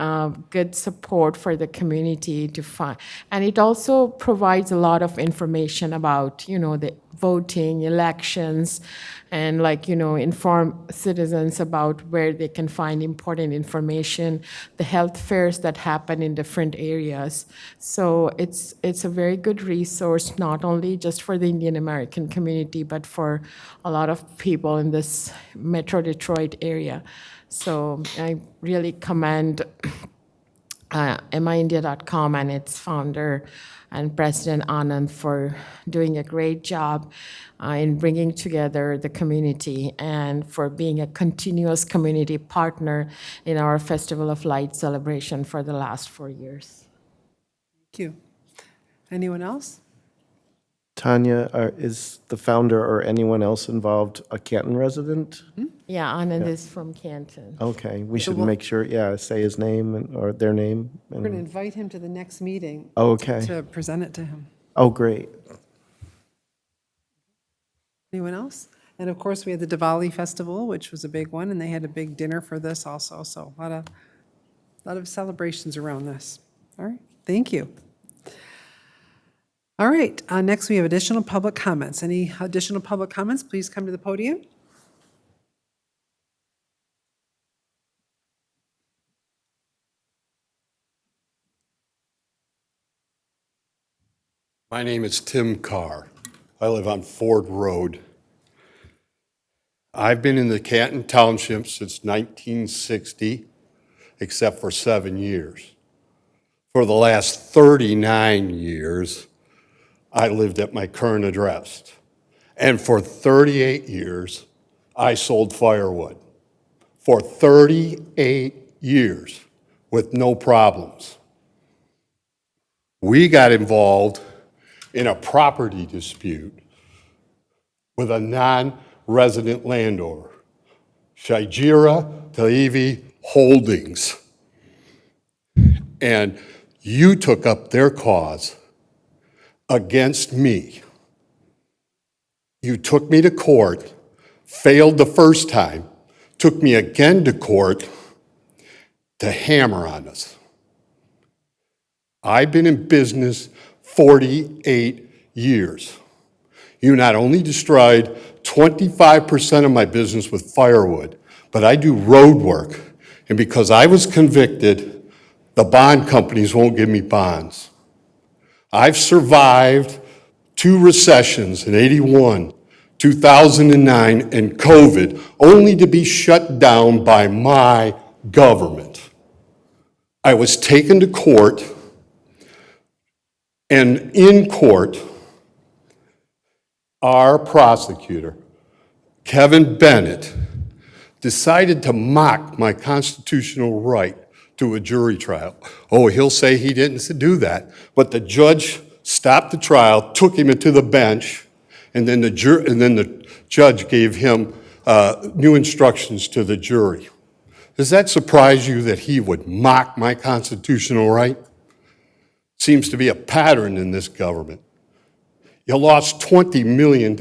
good support for the community to find. And it also provides a lot of information about, the voting, elections, and inform citizens about where they can find important information, the health fairs that happen in different areas. So it's a very good resource, not only just for the Indian American community, but for a lot of people in this Metro Detroit area. So I really commend MINdia.com and its founder and President Anand for doing a great job in bringing together the community and for being a continuous community partner in our Festival of Light celebration for the last 4 years. Thank you. Anyone else? Tanya, is the founder or anyone else involved a Canton resident? Yeah, Anand is from Canton. Okay, we So should we'll- make sure, say his name or their name. We're going to invite him to the next meeting. Okay. To present it to him. Oh, great. Anyone else? And of course, we had the Diwali Festival, which was a big one, and they had a big dinner for this also. So a lot of celebrations around this. All right, thank you. All right, next we have additional public comments. Any additional public comments, please come to the podium. My name is Tim Carr. I live on Ford Road. I've been in the Canton Township since 1960, except for 7 years. For the last 39 years, I lived at my current address. And for 38 years, I sold firewood. For 38 years, with no problems. We got involved in a property dispute with a non-resident landowner, Shaijira Taivi Holdings. And you took up their cause against me. You took me to court, failed the first time, took me again to court to hammer on us. I've been in business 48 years. You not only destroyed 25% of my business with firewood, but I do road work. And because I was convicted, the bond companies won't give me bonds. I've survived 2 recessions in 81, 2009, and COVID, only to be shut down by my government. I was taken to court, and in court, our prosecutor, Kevin Bennett, decided to mock my constitutional right to a jury trial. Oh, he'll say he didn't do that, but the judge stopped the trial, took him to the bench, and then the judge gave him new instructions to the jury. Does that surprise you that he would mock my constitutional right? Seems to be a pattern in this government. You lost $20 million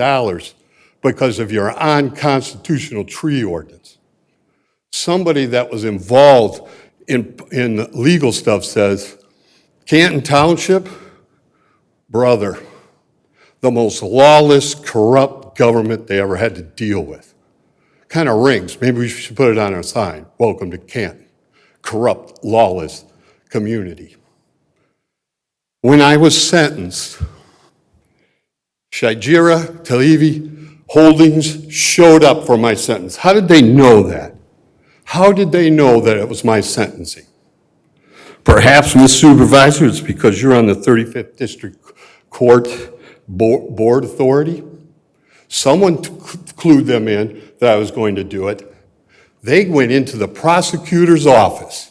because of your unconstitutional tree ordinance. Somebody that was involved in legal stuff says, Canton Township, brother, the most lawless, corrupt government they ever had to deal with. Kind of rings. Maybe we should put it on our sign. Welcome to Canton. Corrupt, lawless community. When I was sentenced, Shajira Talevi Holdings showed up for my sentence. How did they know that? How did they know that it was my sentencing? Perhaps, Ms. Supervisor, it's because you're on the 35th District Court Board Authority. Someone clued them in that I was going to do it. They went into the prosecutor's office.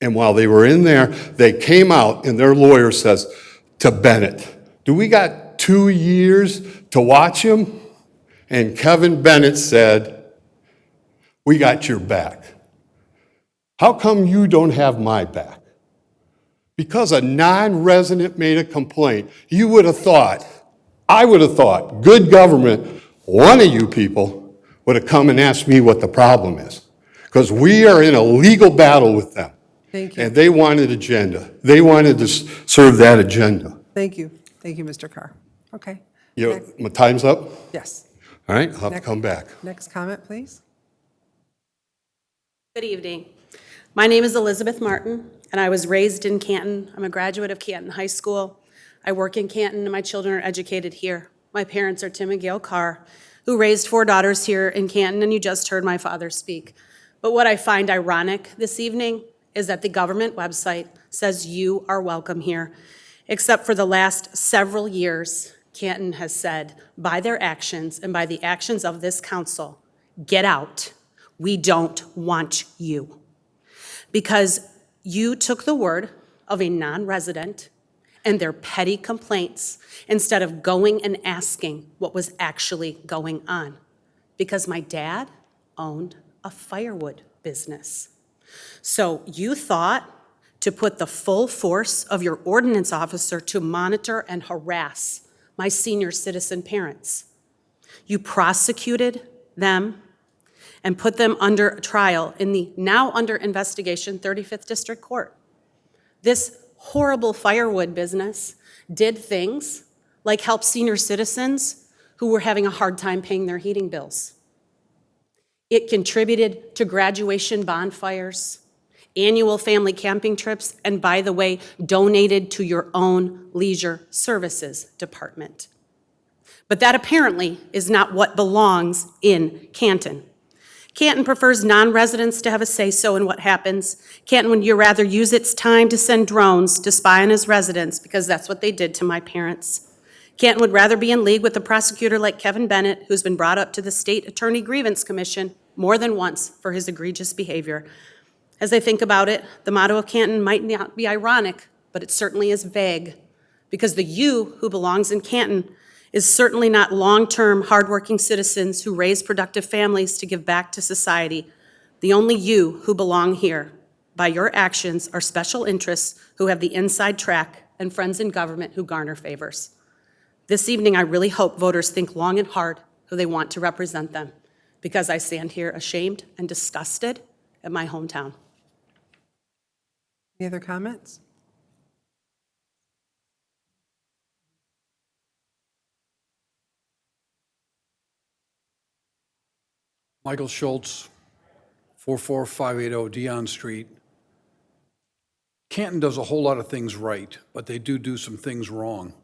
And while they were in there, they came out and their lawyer says to Bennett, do we got 2 years to watch him? And Kevin Bennett said, we got your back. How come you don't have my back? Because a non-resident made a complaint, you would have thought, I would have thought, good government, one of you people would have come and asked me what the problem is. Because we are in a legal battle with them. Thank you. And they wanted agenda. They wanted to serve that agenda. Thank you. Thank you, Mr. Carr. Okay. My time's up? Yes. All right, I'll have to come back. Next comment, please. Good evening. My name is Elizabeth Martin, and I was raised in Canton. I'm a graduate of Canton High School. I work in Canton, and my children are educated here. My parents are Tim and Gail Carr, who raised 4 daughters here in Canton, and you just heard my father speak. But what I find ironic this evening is that the government website says you are welcome here, except for the last several years, Canton has said, by their actions and by the actions of this council, get out. We don't want you. Because you took the word of a non-resident and their petty complaints instead of going and asking what was actually going on. Because my dad owned a firewood business. So you thought to put the full force of your ordinance officer to monitor and harass my senior citizen parents. You prosecuted them and put them under trial in the now under investigation 35th District Court. This horrible firewood business did things like help senior citizens who were having a hard time paying their heating bills. It contributed to graduation bonfires, annual family camping trips, and by the way, donated to your own leisure services department. But that apparently is not what belongs in Canton. Canton prefers non-residents to have a say-so in what happens. Canton would rather use its time to send drones to spy on his residents because that's what they did to my parents. Canton would rather be in league with a prosecutor like Kevin Bennett, who's been brought up to the State Attorney Grievance Commission more than once for his egregious behavior. As I think about it, the motto of Canton might not be ironic, but it certainly is vague, because the you who belongs in Canton is certainly not long-term, hardworking citizens who raise productive families to give back to society. The only you who belong here, by your actions, are special interests who have the inside track and friends in government who garner favors. This evening, I really hope voters think long and hard who they want to represent them, because I stand here ashamed and disgusted at my hometown. Any other comments? Michael Schultz, 44580 Dion Street. Canton does a whole lot of things right, but they do some things wrong.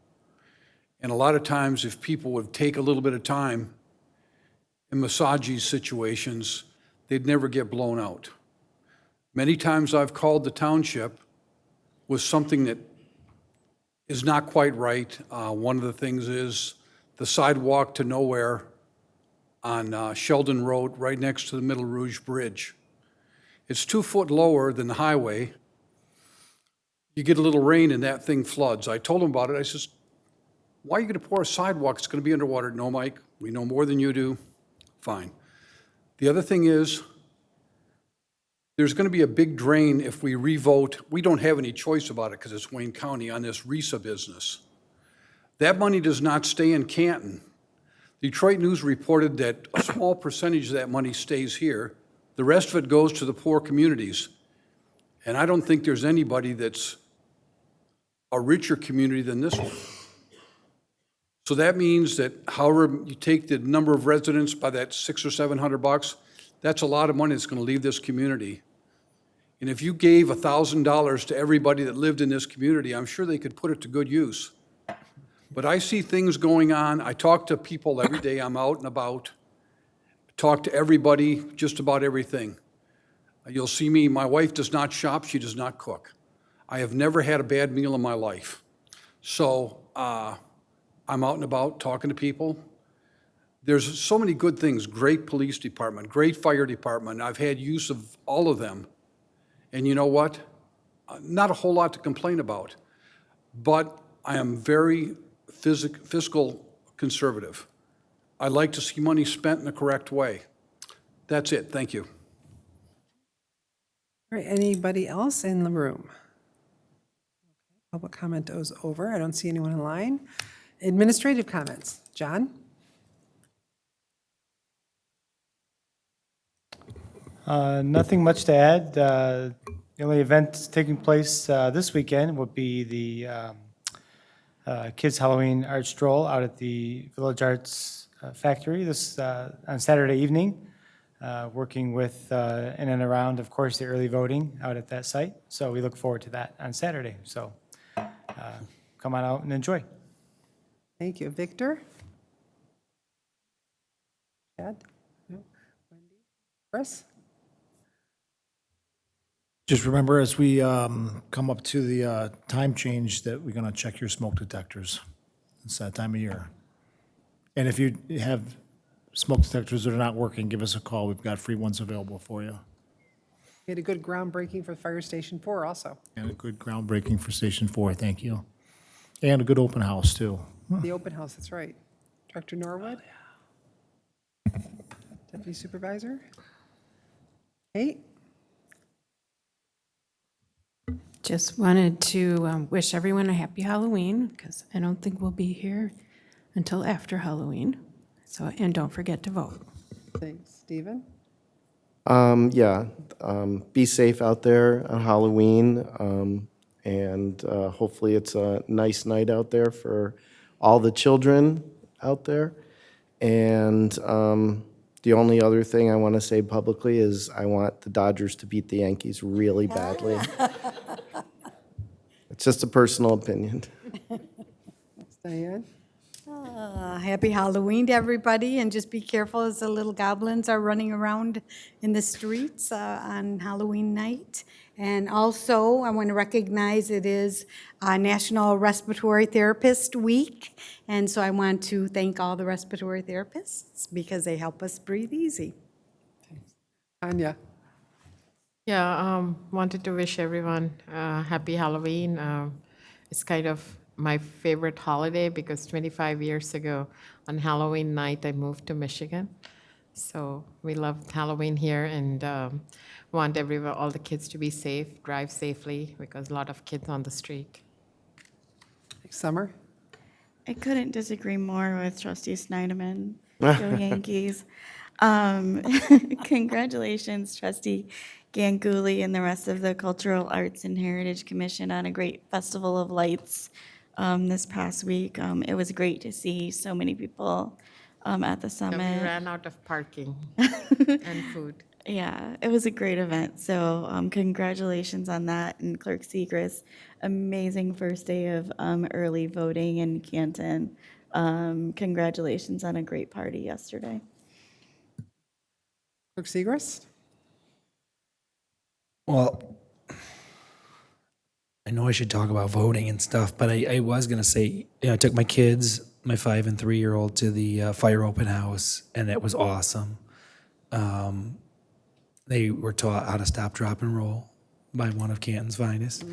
And a lot of times, if people would take a little bit of time in massage these situations, they'd never get blown out. Many times I've called the township with something that is not quite right. One of the things is the sidewalk to nowhere on Sheldon Road, right next to the Middle Rouge Bridge. It's 2 foot lower than the highway. You get a little rain and that thing floods. I told him about it. I says, why are you going to pour a sidewalk? It's going to be underwater. No, Mike, we know more than you do. Fine. The other thing is, there's going to be a big drain if we revote. We don't have any choice about it because it's Wayne County on this RISA business. That money does not stay in Canton. Detroit News reported that a small percentage of that money stays here. The rest of it goes to the poor communities. And I don't think there's anybody that's a richer community than this one. So that means that however you take the number of residents by that $600 or $700, that's a lot of money that's going to leave this community. And if you gave $1,000 to everybody that lived in this community, I'm sure they could put it to good use. But I see things going on. I talk to people every day. I'm out and about. Talk to everybody, just about everything. You'll see me, my wife does not shop, she does not cook. I have never had a bad meal in my life. So I'm out and about talking to people. There's so many good things, great police department, great fire department. I've had use of all of them. And you know what? Not a whole lot to complain about. But I am very fiscal conservative. I like to see money spent in the correct way. That's it. Thank you. All right, anybody else in the room? Public comment is over. I don't see anyone in line. Administrative comments. John? Nothing much to add. The only event taking place this weekend would be the Kids Halloween Art Stroll out at the Village Arts Factory this on Saturday evening, working with in and around, of course, the early voting out at that site. So we look forward to that on Saturday. So come on out and enjoy. Thank you. Victor? Chad? No? Wendy? Chris? Just remember, as we come up to the time change, that we're going to check your smoke detectors. It's that time of year. And if you have smoke detectors that are not working, give us a call. We've got free ones available for you. We had a good groundbreaking for Fire Station 4 also. And a good groundbreaking for Station 4, thank you. And a good open house, too. The open house, that's right. Director Norwood? Deputy Supervisor? Kate? Just wanted to wish everyone a happy Halloween, because I don't think we'll be here until after Halloween. So, and don't forget to vote. Thanks. Stephen? Be safe out there on Halloween, and hopefully it's a nice night out there for all the children out there. And the only other thing I want to say publicly is I want the Dodgers to beat the Yankees really badly. It's just a personal opinion. Diane? Happy Halloween to everybody, and just be careful as the little goblins are running around in the streets on Halloween night. And also, I want to recognize it is National Respiratory Therapist Week, and so I want to thank all the respiratory therapists because they help us breathe easy. Anya? Yeah, wanted to wish everyone happy Halloween. It's kind of my favorite holiday because 25 years ago on Halloween night, I moved to Michigan. So we love Halloween here and want everyone, all the kids to be safe, drive safely because a lot of kids on the street. Summer? I couldn't disagree more with Trustee Snyderman. Go Yankees. Congratulations, Trustee Ganguly and the rest of the Cultural Arts and Heritage Commission on a great Festival of Lights this past week. It was great to see so many people at the Yeah, summit. we ran out of parking and food. Yeah, it was a great event. So congratulations on that. And Clerk Segrist, amazing first day of early voting in Canton. Congratulations on a great party yesterday. Clerk Segrist? Well, I know I should talk about voting and stuff, but I was going to say, I took my kids, my 5 and 3-year-old, to the fire open house, and it was awesome. They were taught how to stop, drop, and roll by one of Canton's finest.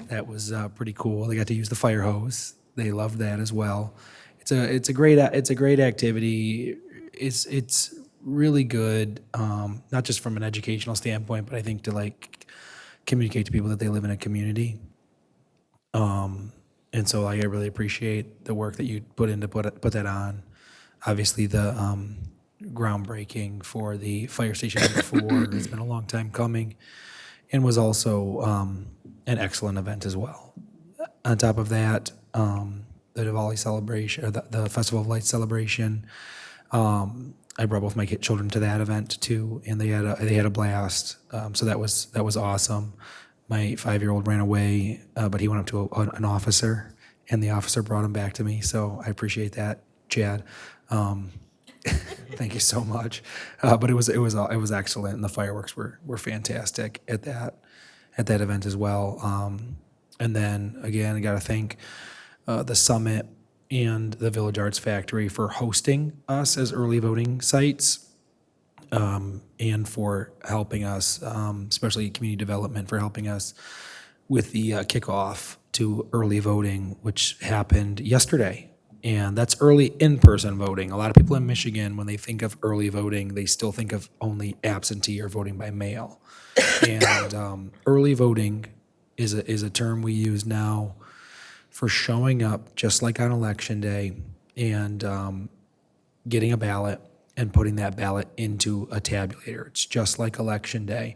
That was pretty cool. They got to use the fire hose. They loved that as well. It's a great activity. It's really good, not just from an educational standpoint, but I think to communicate to people that they live in a community. And so I really appreciate the work that you put in to put that on. Obviously, the groundbreaking for the fire station number 4 has been a long time coming and was also an excellent event as well. On top of that, the Diwali celebration, or the Festival of Lights celebration, I brought both my children to that event too, and they had a blast. So that was awesome. My 5-year-old ran away, but he went up to an officer, and the officer brought him back to me. So I appreciate that, Chad. Thank you so much. But it was excellent, and the fireworks were fantastic at that event as well. And then again, I got to thank the Summit and the Village Arts Factory for hosting us as early voting sites, and for helping us, especially community development, for helping us with the kickoff to early voting, which happened yesterday. And that's early in-person voting. A lot of people in Michigan, when they think of early voting, they still think of only absentee or voting by mail. And early voting is a term we use now for showing up just like on election day and getting a ballot and putting that ballot into a tabulator. It's just like election day,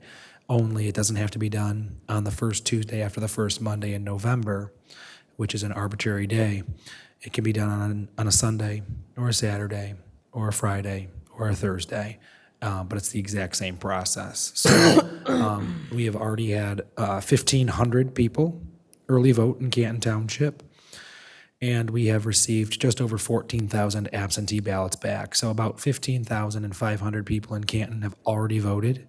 only it doesn't have to be done on the first Tuesday after the first Monday in November, which is an arbitrary day. It can be done on a Sunday or a Saturday or a Friday or a Thursday, but it's the exact same process. So we have already had 1,500 people early vote in Canton Township, and we have received just over 14,000 absentee ballots back. So about 15,500 people in Canton have already voted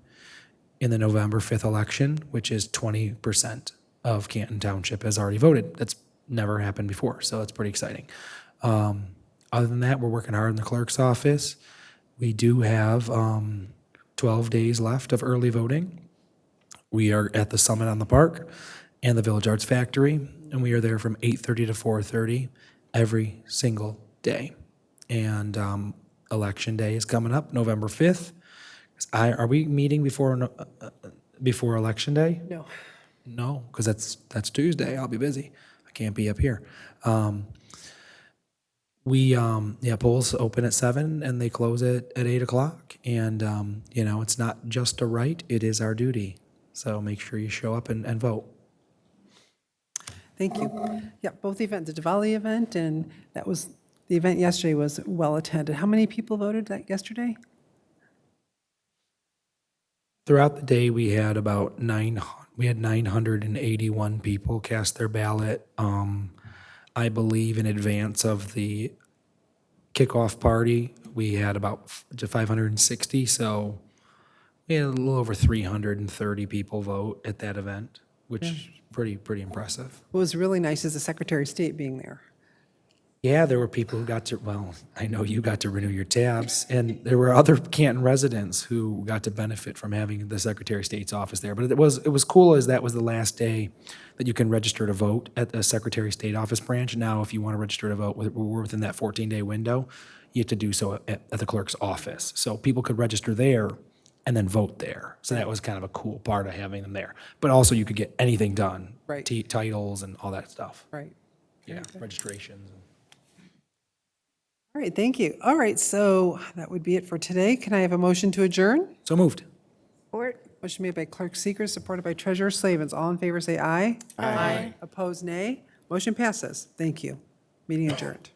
in the November 5th election, which is 20% of Canton Township has already voted. That's never happened before, so that's pretty exciting. Other than that, we're working hard in the clerk's office. We do have 12 days left of early voting. We are at the Summit on the Park and the Village Arts Factory, and we are there from 8:30 to 4:30 every single day. And Election Day is coming up, November 5th. Are we meeting before Election Day? No. No, because that's Tuesday. I'll be busy. I can't be up here. Polls open at 7 and they close at 8 o'clock. And, it's not just a right, it is our duty. So make sure you show up and vote. Thank you. Yeah, both events, the Diwali event and the event yesterday was well attended. How many people voted yesterday? Throughout the day, we had about 981 people cast their ballot. I believe in advance of the kickoff party, we had about 560, so we had a little over 330 people vote at that event, which is pretty impressive. What was really nice is the Secretary of State being there. Yeah, there were people who I know you got to renew your tabs, and there were other Canton residents who got to benefit from having the Secretary of State's office there. But it was cool as that was the last day that you can register to vote at the Secretary of State office branch. Now, if you want to register to vote, we're within that 14-day window, you have to do so at the clerk's office. So people could register there and then vote there. So that was kind of a cool part of having them there. But also you could get anything done. Right. Titles and all that stuff. Right. Yeah, registrations. All right, thank you. All right, so that would be it for today. Can I have a motion to adjourn? So moved. Motion made by Clerk Seeger, supported by Treasurer Slavens. All in favor, say aye. Aye. Opposed, nay. Motion passes. Thank you. Meeting adjourned.